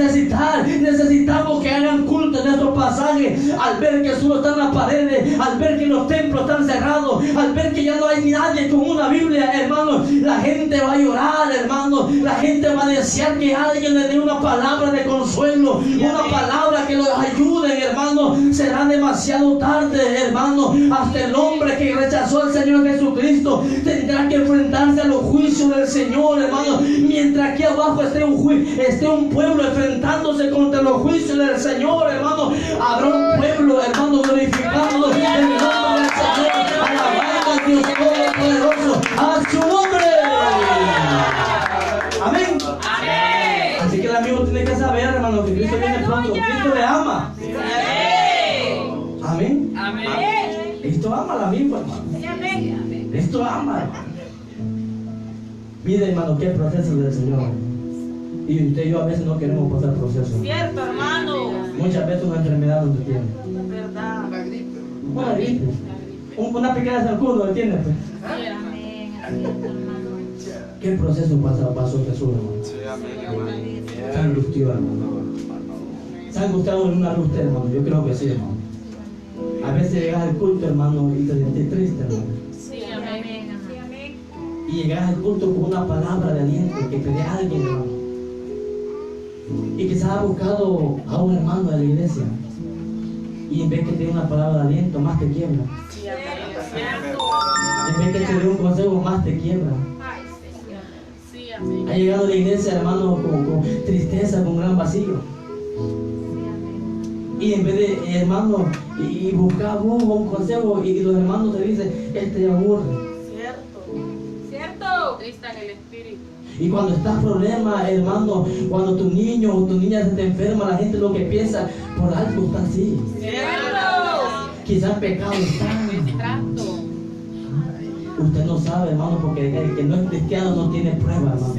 necesitamos que hagan culto en estos pasajes. Al ver que solo están las paredes, al ver que los templos están cerrados, al ver que ya no hay nadie con una Biblia, hermano, la gente va a llorar, hermano. La gente va a desear que alguien le dé una palabra de consuelo, una palabra que los ayude, hermano. Será demasiado tarde, hermano. Hasta el hombre que rechazó al Señor Jesucristo tendrá que enfrentarse a los juicios del Señor, hermano. Mientras aquí abajo esté un pueblo enfrentándose contra los juicios del Señor, hermano, habrá un pueblo, hermano, glorificando el nombre del Señor, alabando a Dios Todopoderoso, a su nombre. Amén. Amén. Así que el amigo tiene que saber, hermano, que Cristo viene pronto. Cristo le ama. Amén. Amén. Cristo ama al amigo, hermano. Cristo ama, hermano. Mire, hermano, qué proceso del Señor. Y usted y yo a veces no queremos pasar procesos. Cierto, hermano. Muchas veces una enfermedad no se tiene. Verdad. Una gripe. Una pequeña zancudo, ¿me entiendes? Pues? ¿Qué proceso pasó Jesús, hermano? Se angustió, hermano. Se ha angustiado en una angustia, hermano. Yo creo que sí, hermano. A veces llegas al culto, hermano, y te sientes triste, hermano. Sí, amén. Y llegas al culto con una palabra de aliento que te dé alguien, hermano. Y quizás ha buscado a un hermano de la iglesia. Y en vez que te dé una palabra de aliento, más te quiebra. En vez que te dé un consejo, más te quiebra. Ha llegado a la iglesia, hermano, con tristeza, con gran vacío. Y en vez de, hermano, y buscar un consejo, y los hermanos te dicen, te aburre. Cierto. Triste en el espíritu. Y cuando estás problema, hermano, cuando tu niño o tu niña se te enferma, la gente lo que piensa, por algo está así. Cierto. Quizás pecado está. Usted no sabe, hermano, porque el que no es cristiano no tiene prueba, hermano.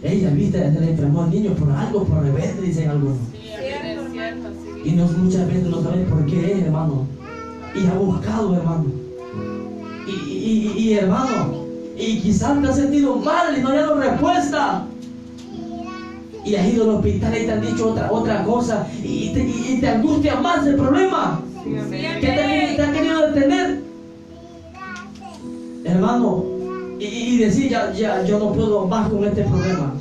Ella, viste, se le enfermó al niño por algo, por rebelde, dicen algunos. Y muchas veces no saben por qué es, hermano. Y ha buscado, hermano. Y hermano, y quizás te has sentido mal y no hay dado respuesta. Y has ido al hospital y te han dicho otra cosa. Y te angustia más el problema que te han querido detener, hermano, y decir ya yo no puedo más con este problema.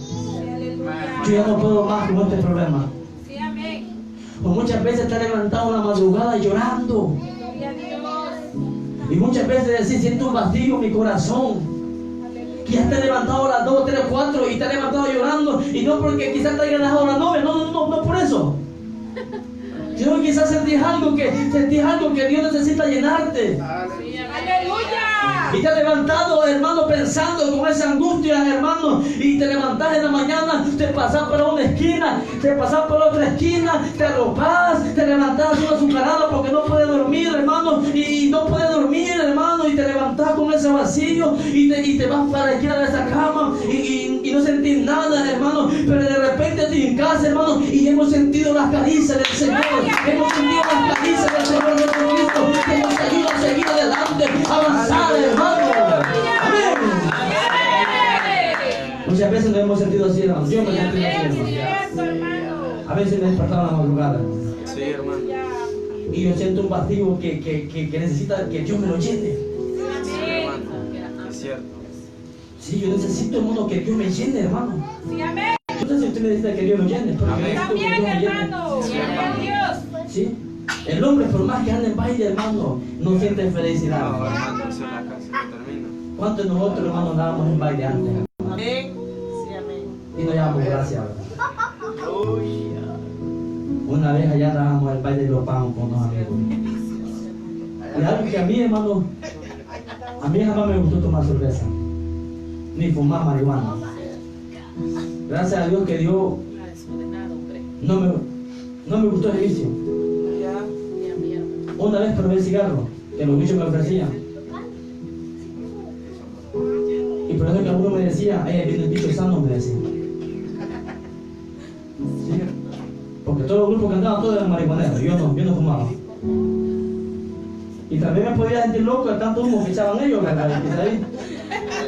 Yo ya no puedo más con este problema. O muchas veces te has levantado en la madrugada llorando. Y muchas veces decir, siento un vacío en mi corazón. Que ya te has levantado a las 2, 3, 4 y te has levantado llorando. Y no porque quizás te haya dejado la novia, no por eso. Sino quizás sentís algo que Dios necesita llenarte. Aleluya. Y te has levantado, hermano, pensando con esa angustia, hermano. Y te levantás en la mañana, te pasás por una esquina, te pasás por otra esquina, te arropas, te levantás una azucarada porque no puedes dormir, hermano. Y no puedes dormir, hermano. Y te levantás con ese vacío y te vas para la esquina de esa cama y no sentís nada, hermano. Pero de repente te hincas, hermano, y hemos sentido las caricias del Señor. Hemos sentido las caricias del Señor Jesucristo que nos ayuda a seguir adelante, a avanzar, hermano. Amén. Muchas veces nos hemos sentido así, hermano. Yo me he sentido así, hermano. A veces me he despertado en la madrugada. Sí, hermano. Y yo siento un vacío que necesita que Dios me lo llene. Sí, hermano. Es cierto. Sí, yo necesito, hermano, que Dios me llene, hermano. Yo no sé si usted necesita que Dios lo llene, pero yo necesito que Dios me llene. ¿Sí? El hombre, por más que ande en baile, hermano, no siente felicidad. No, hermano, eso es la casa que termina. ¿Cuántos de nosotros, hermano, andábamos en baile antes? Amén. Sí, amén. Y nos llamamos gracias, ¿verdad? Una vez allá andábamos en el baile de los pagos con unos amigos. Y algo que a mí, hermano, a mí jamás me gustó tomar cerveza, ni fumar marihuana. Gracias a Dios que Dios no me gustó el vicio. Una vez probé el cigarro que los bichos me ofrecían. Y por eso que alguno me decía, viene el bicho sano, me decía. ¿Sí? Porque todos los grupos que andaban todos eran marihuaneros, yo no fumaba. Y también me podía sentir loco de tanto humo que echaban ellos, ¿verdad?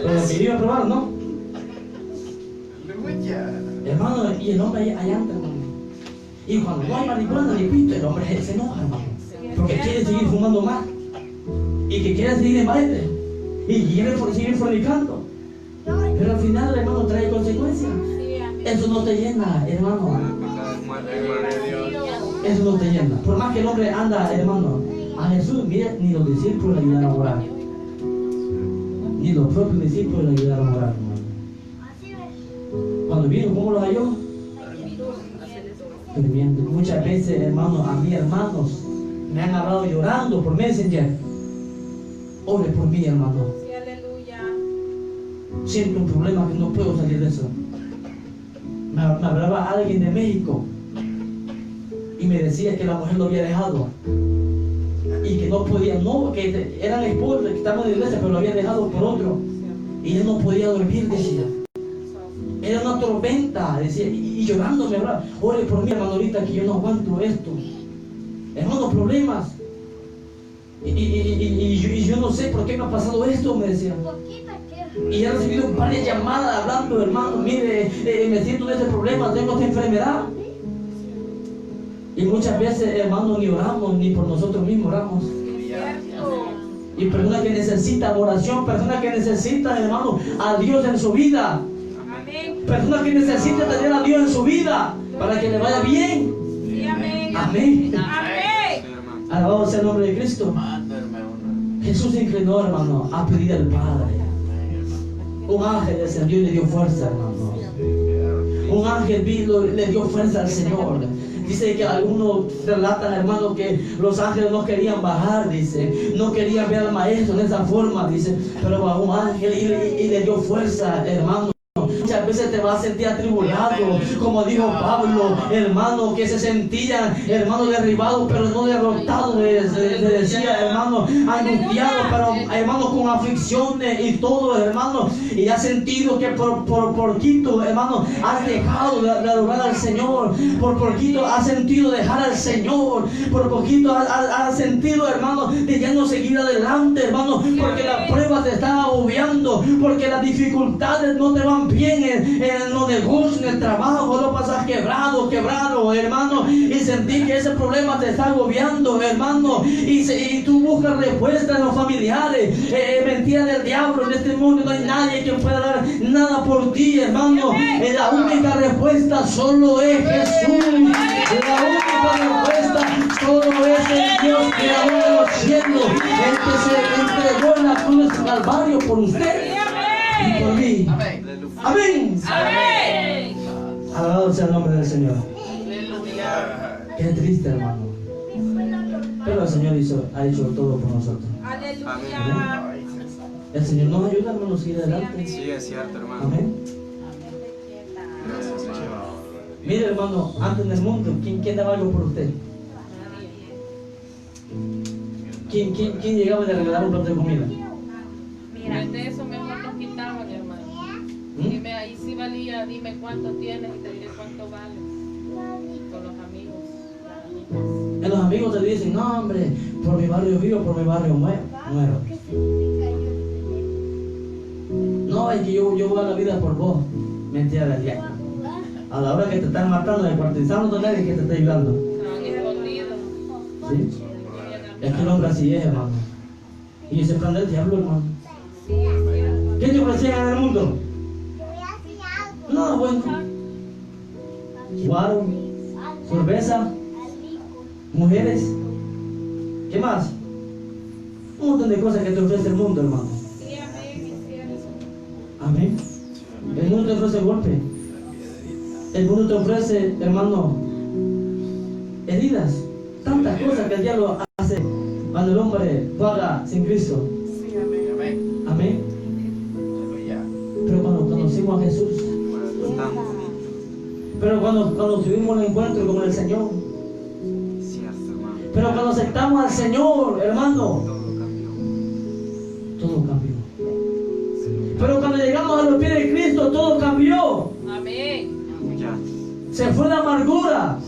Pero quería probar, ¿no? Hermano, y el hombre allá anda, hermano. Y cuando no hay marihuana ni pito, el hombre se enoja, hermano. Porque quiere seguir fumando más. Y que quiere seguir en baile. Y quiere seguir fornicando. Pero al final, hermano, trae consecuencias. Eso no te llena, hermano. Eso no te llena. Por más que el hombre anda, hermano, a Jesús, mire, ni los discípulos le ayudaron a orar. Ni los propios discípulos le ayudaron a orar, hermano. Cuando vino, ¿cómo los halló? Durmiendo. Muchas veces, hermano, a mí, hermanos, me han hablado llorando por Messenger. Ore por mí, hermano. Sí, aleluya. siento un problema que no puedo salir de eso. Me hablaba alguien de México y me decía que la mujer lo había dejado y que no podía, no, que eran esposos, que estaban en la iglesia, pero lo había dejado por otro y él no podía dormir, decía. Era una tormenta, decía, y llorando me hablaba: ore por mí, hermano, ahorita que yo no aguanto esto. Hermano, problemas. Y yo no sé por qué me ha pasado esto, me decía. Y he recibido un par de llamadas hablando: hermano, mire, me siento en este problema, tengo esta enfermedad. Y muchas veces, hermano, ni oramos, ni por nosotros mismos oramos. Y personas que necesitan oración, personas que necesitan, hermano, a Dios en su vida. Personas que necesitan tener a Dios en su vida para que le vaya bien. Amén. Alabado sea el nombre de Cristo. Jesús se inclinó, hermano, a pedir al Padre. Un ángel descendió y le dio fuerza, hermano. Un ángel vino y le dio fuerza al Señor. Dice que algunos relatan, hermano, que los ángeles no querían bajar, dice. No querían ver al maestro de esa forma, dice. Pero bajó un ángel y le dio fuerza, hermano. Muchas veces te vas a sentir atribulado, como dijo Pablo, hermano, que se sentía, hermano, derribado, pero no derrotado, le decía, hermano, angustiado, pero hermano, con aflicciones y todo, hermano, y has sentido que por poquito, hermano, has dejado de adorar al Señor, por poquito has sentido dejar al Señor, por poquito has sentido, hermano, de ya no seguir adelante, hermano, porque la prueba te está agobiando, porque las dificultades no te van bien en los negocios, en el trabajo, no pasas quebrado, hermano, y sentí que ese problema te está agobiando, hermano, y tú buscas respuesta en los familiares, mentira del diablo. En este mundo no hay nadie que pueda dar nada por ti, hermano. La única respuesta solo es Jesús. La única respuesta solo es el Dios creador de los cielos, el que se entregó en la cruz del Calvario por usted y por mí. Amén. Amén. Alabado sea el nombre del Señor. Qué triste, hermano. Pero el Señor ha hecho todo por nosotros. Aleluya. El Señor nos ayuda, hermano, a seguir adelante. Sí, es cierto, hermano. Amén. Gracias, Señor. Mire, hermano, antes en el mundo, ¿quién daba algo por usted? ¿Quién llegaba y le regalaba un plato de comida? Mira, de eso mejor nos quitaban, hermano. Dime, ahí sí valía, dime cuánto tienes y te diré cuánto vales. Con los amigos, las amigas. En los amigos te dicen: no, hombre, por mi barrio vivo, por mi barrio muero. No, es que yo voy a la vida por vos. Mentira del diablo. A la hora que te están matando, descuartizando, no hay nadie que te esté ayudando. Estaban escondidos. ¿Sí? Es que el hombre así es, hermano. Y ese plan del diablo, hermano. ¿Qué te ofrecían en el mundo? No, bueno. Guaro, cerveza, mujeres. ¿Qué más? Un montón de cosas que te ofrece el mundo, hermano. Amén. El mundo te ofrece golpe. El mundo te ofrece, hermano, heridas. Tantas cosas que el diablo hace cuando el hombre paga sin Cristo. Amén. Pero cuando conocimos a Jesús, pero cuando tuvimos un encuentro con el Señor, pero cuando aceptamos al Señor, hermano, todo cambió. Pero cuando llegamos a los pies de Cristo, todo cambió. Amén. Se fue la amargura,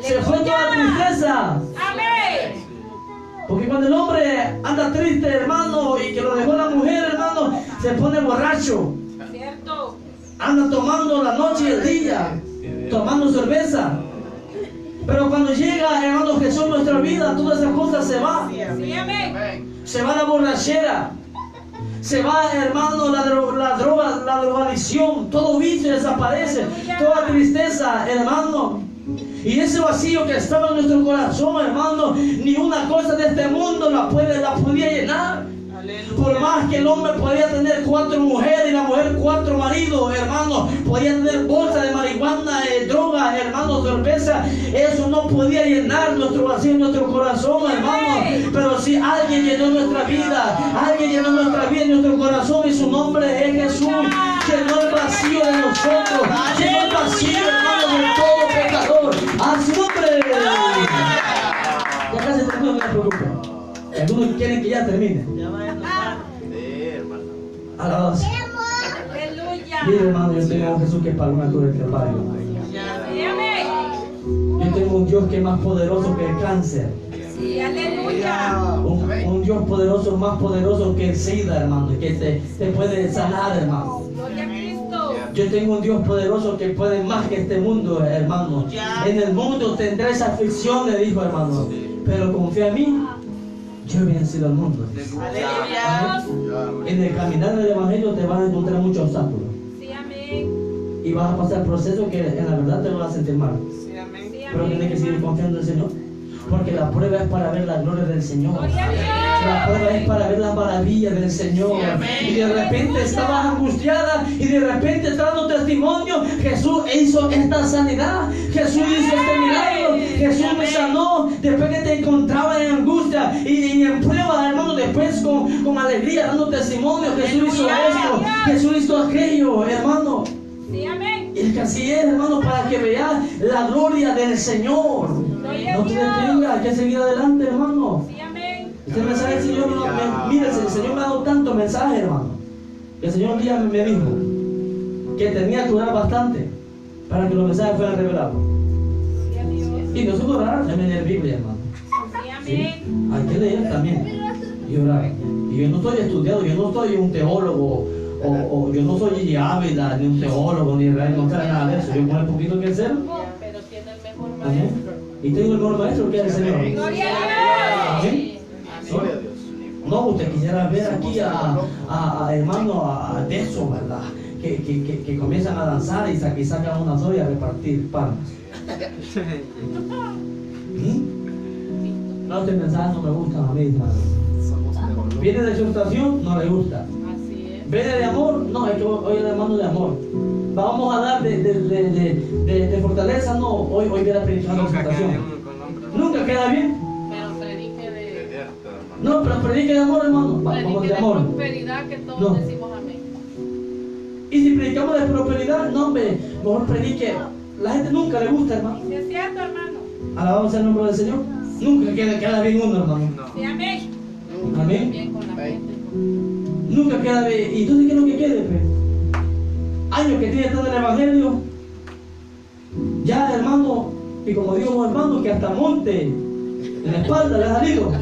se fue toda la tristeza. Amén. Porque cuando el hombre anda triste, hermano, y que lo dejó la mujer, hermano, se pone borracho. Cierto. Anda tomando la noche y el día, tomando cerveza. Pero cuando llega, hermano, Jesús en nuestra vida, todas esas cosas se van. Sí, amén. Se va la borrachera, se va, hermano, la droga, la drogadicción, todo vicio desaparece, toda tristeza, hermano. Y ese vacío que estaba en nuestro corazón, hermano, ni una cosa de este mundo la podía llenar. Por más que el hombre podía tener 4 mujeres y la mujer 4 maridos, hermano, podía tener bolsa de marihuana, droga, hermano, cerveza, eso no podía llenar nuestro vacío en nuestro corazón, hermano. Pero si alguien llenó nuestra vida, alguien llenó nuestra vida y nuestro corazón, y su nombre es Jesús, llenó el vacío de nosotros, llenó el vacío, hermano, de todo pecador. A su nombre. Ya casi termino, no me preocupe. Algunos quieren que ya termine. Alabado sea. Mire, hermano, yo tengo a un Jesús que pagó una cruz del Calvario. Yo tengo un Dios que es más poderoso que el cáncer. Un Dios poderoso, más poderoso que el SIDA, hermano, que te puede sanar, hermano. Yo tengo un Dios poderoso que puede más que este mundo, hermano. En el mundo tendréis aflicciones, dijo, hermano, pero confía en mí. Yo he vencido al mundo. En el caminar del Evangelio te vas a encontrar muchos obstáculos. Y vas a pasar procesos que en la verdad te vas a sentir mal. Pero tienes que seguir confiando en el Señor. Porque la prueba es para ver la gloria del Señor. La prueba es para ver las maravillas del Señor. Y de repente estabas angustiada y de repente está dando testimonio. Jesús hizo esta sanidad. Jesús hizo este milagro. Jesús me sanó. Después que te encontraba en angustia y en prueba, hermano, después con alegría dando testimonio. Jesús hizo esto. Jesús hizo aquello, hermano. Y es que así es, hermano, para que veas la gloria del Señor. No te detengas, hay que seguir adelante, hermano. Este mensaje del Señor, mire, el Señor me ha dado tantos mensajes, hermano. El Señor un día me dijo que tenía que orar bastante para que los mensajes fueran revelados. Y nosotros orar también en la Biblia, hermano. ¿Sí? Hay que leer también y orar. Y yo no estoy estudiado, yo no soy un teólogo. O yo no soy Gigi Ávila, ni un teólogo, ni Israel, no trae nada de eso. Yo con el poquito que sé. Pero tiene el mejor maestro. Y tengo el mejor maestro que es el Señor. ¿Sí? No, usted quisiera ver aquí a hermano, a de eso, ¿verdad? Que comienzan a danzar y sacan una sola y a repartir palmas. No, este mensaje no me gusta a mí, hermano. Viene de exhortación, no le gusta. ¿Viene de amor? No, hay que oír hermano de amor. Vamos a dar de fortaleza, no, hoy viene la predicación de exhortación. Nunca queda bien. Pero predique de... No, pero predique de amor, hermano. Vamos de amor. Prosperidad, que todos decimos amén. Y si predicamos de prosperidad, no, hombre, mejor predique. La gente nunca le gusta, hermano. ¿Es cierto, hermano? Alabamos el nombre del Señor. Nunca queda bien uno, hermano. Sí, amén. Amén. Bien con la gente. Nunca queda bien. ¿Y entonces qué es lo que quede, pues? Años que tiene todo el Evangelio. Ya, hermano, y como digo, hermano, que hasta monte en la espalda le ha salido.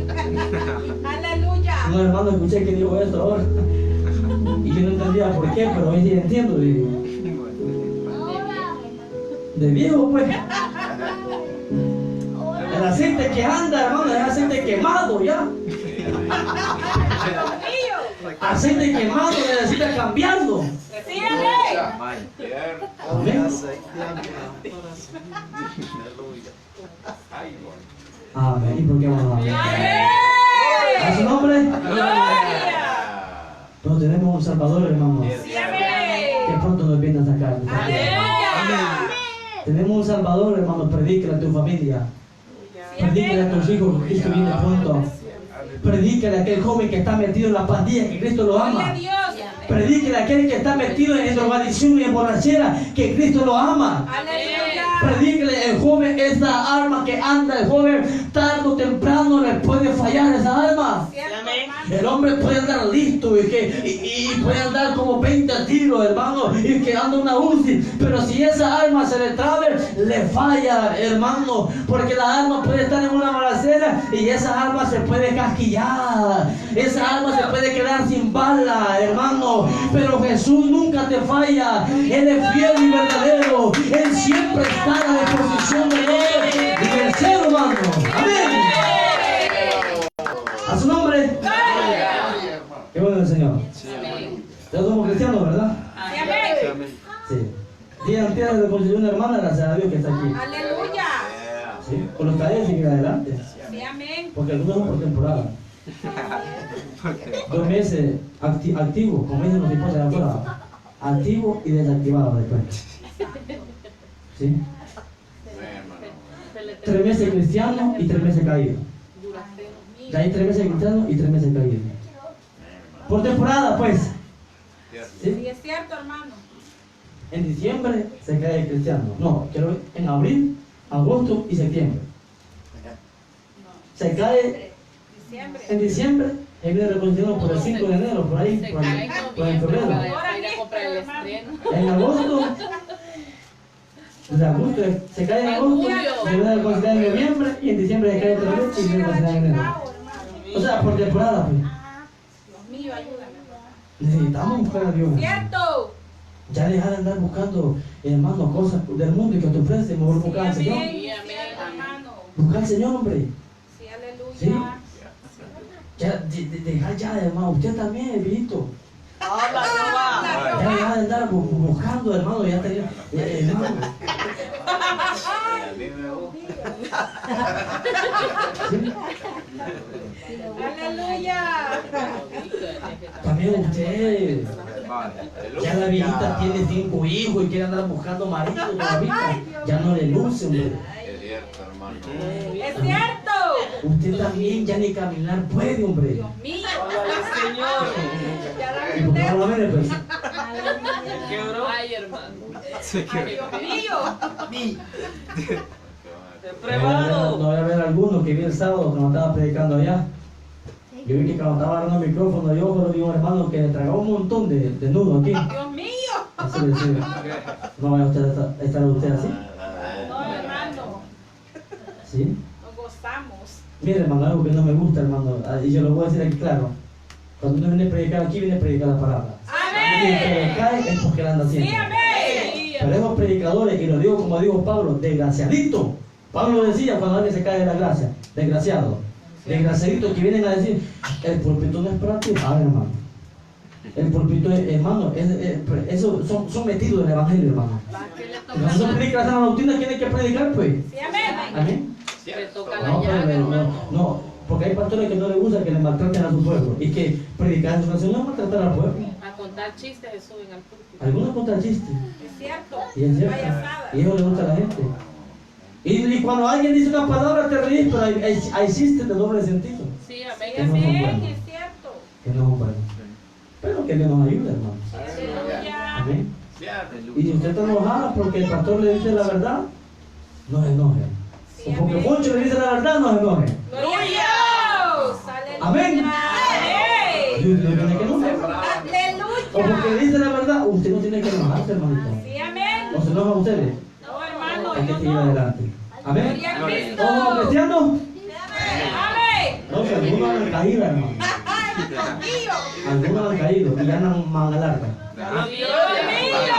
Aleluya. No, hermano, escuché que dijo esto ahora. Y yo no entendía por qué, pero hoy sí entiendo. De viejo, pues. El aceite que anda, hermano, es aceite quemado ya. Aceite quemado necesita cambiarlo. Sí, amén. Amén. Amén. ¿Y por qué vamos a amén? ¿A su nombre? Pero tenemos un Salvador, hermano, que pronto nos viene a sacar. Tenemos un Salvador, hermano. Predícale a tu familia. Predícale a tus hijos que Cristo viene pronto. Predícale a aquel joven que está metido en la pandilla que Cristo lo ama. Predícale a aquel que está metido en drogadicción y en borrachera que Cristo lo ama. Predícale al joven esa arma que anda, el joven tarde o temprano le puede fallar esa arma. El hombre puede andar listo y puede andar como 20 tiros, hermano, y que anda una UCI, pero si esa arma se le trabe, le falla, hermano, porque la arma puede estar en una balacera y esa arma se puede casquillar, esa arma se puede quedar sin bala, hermano, pero Jesús nunca te falla. Él es fiel y verdadero. Él siempre está a la disposición del hombre y del ser humano. Amén. A su nombre. Qué bueno el Señor. Todos somos cristianos, ¿verdad? Sí. Día antes le consiguió una hermana, gracias a Dios que está aquí. Aleluya. Sí. Con los caídos siguen adelante. Sí, amén. Porque algunos son por temporada. ¿Por qué? 2 meses activo, como dicen los esposos de afuera, activo y desactivado después. ¿Sí? 3 meses cristiano y 3 meses caído. De ahí 3 meses cristiano y 3 meses caído. Por temporada, pues. ¿Sí? Sí, es cierto, hermano. En diciembre se cae el cristiano. No, quiero en abril, agosto y septiembre. Se cae Diciembre. en diciembre, él viene reconciliando por el 5 de enero, por ahí, Se por cae por en en noviembre febrero. para ir a comprar el estreno. En agosto, desde agosto, se cae en agosto, se viene reconciliar en noviembre y en diciembre se cae otra vez y viene reconciliar en enero. O sea, por temporada, pues. Dios mío, ayúdame. Necesitamos buscar a Dios. ¡Cierto! Ya dejar de andar buscando, hermano, cosas del mundo y que te ofrece, mejor buscar al Señor. Sí, cierto, hermano. Buscar al Señor, hombre. Sí, aleluya. Sí. Ya, dejar ya, hermano, usted también, viejito. Ya dejar de andar buscando, hermano, ya tenía, hermano. ¿Sí? Aleluya. También usted. Vale. Ya la viejita tiene 5 hijos y quiere andar buscando marido todavía. Ya no le luce, hombre. Es cierto, hermano. Es cierto. Usted también ya ni caminar puede, hombre. Dios mío. Ya ¿Y la por qué no la usted. ve, pues? Ay, hermano. Se quedó. Dios mío. No voy a ver alguno que vi el sábado cuando estaba predicando allá. Yo vi que cuando estaba agarrando el micrófono, yo vi un hermano que le tragaba un montón de nudos aquí. Dios mío. Eso le decía. No vaya usted a estar usted así. No, hermano. ¿Sí? Nos gozamos. Mire, hermano, algo que no me gusta, hermano, y yo lo voy a decir aquí claro. Cuando uno viene a predicar aquí, viene a predicar la palabra. Y el que le cae es porque la anda Sí, haciendo. amén. Pero esos predicadores, y lo digo como dijo Pablo, desgraciadito. Pablo decía cuando alguien se cae de la gracia, desgraciado. Desgraciadito que vienen a decir, el púlpito no es para ti, hermano. El púlpito, hermano, eso son metidos en el evangelio, hermano. Cuando se predica la sana doctrina, ¿quién hay que predicar, pues? Sí, amén. Amén. Le toca la No, llave, hermano. no, porque hay pastores que no les gusta que le maltraten a su pueblo y que predicar en su nación no es maltratar al pueblo. A contar chistes se suben al púlpito. Algunos contan chistes. Es cierto. Y es cierto. Payasada. Y eso le gusta a la gente. Y cuando alguien dice una palabra te ríes, pero hay chistes de doble sentido. Sí, Sí, amén. Que no son amén. buenos. Es cierto. Que no son buenos. Pero que Dios nos ayude, hermano. Aleluya. Amén. Cierto. Y si usted está enojada porque el pastor le dice la verdad, no se enoje. O porque Poncho le dice la verdad, no se enoje. Gloria a Dios. Aleluya. Amén. Amén. Y usted no tiene que enojarse. O porque le Aleluya. dice la verdad, usted no tiene que enojarse, hermanito. Sí, amén. ¿O se enojan ustedes? No, hermano, Hay que yo seguir no. adelante. Amén. Gloria a Cristo. ¿Todos cristianos? Amén. No, que algunos han caído, hermano. Ay, Dios mío. Algunos han caído y andan manga larga. Dios mío, ya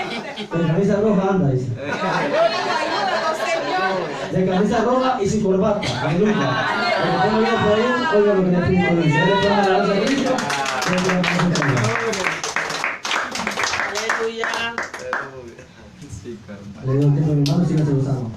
lo viste. De camisa roja anda, dice. Ayúdanos, Señor. De camisa roja y sin corbata. Aleluya. Lo que tengo yo por ahí, oiga lo que le pido. Dice, él le pone la gracia de Cristo. Él le pone la gracia de Cristo. Sí, carnal. Le doy el tiempo a mi hermano y síganse gozando.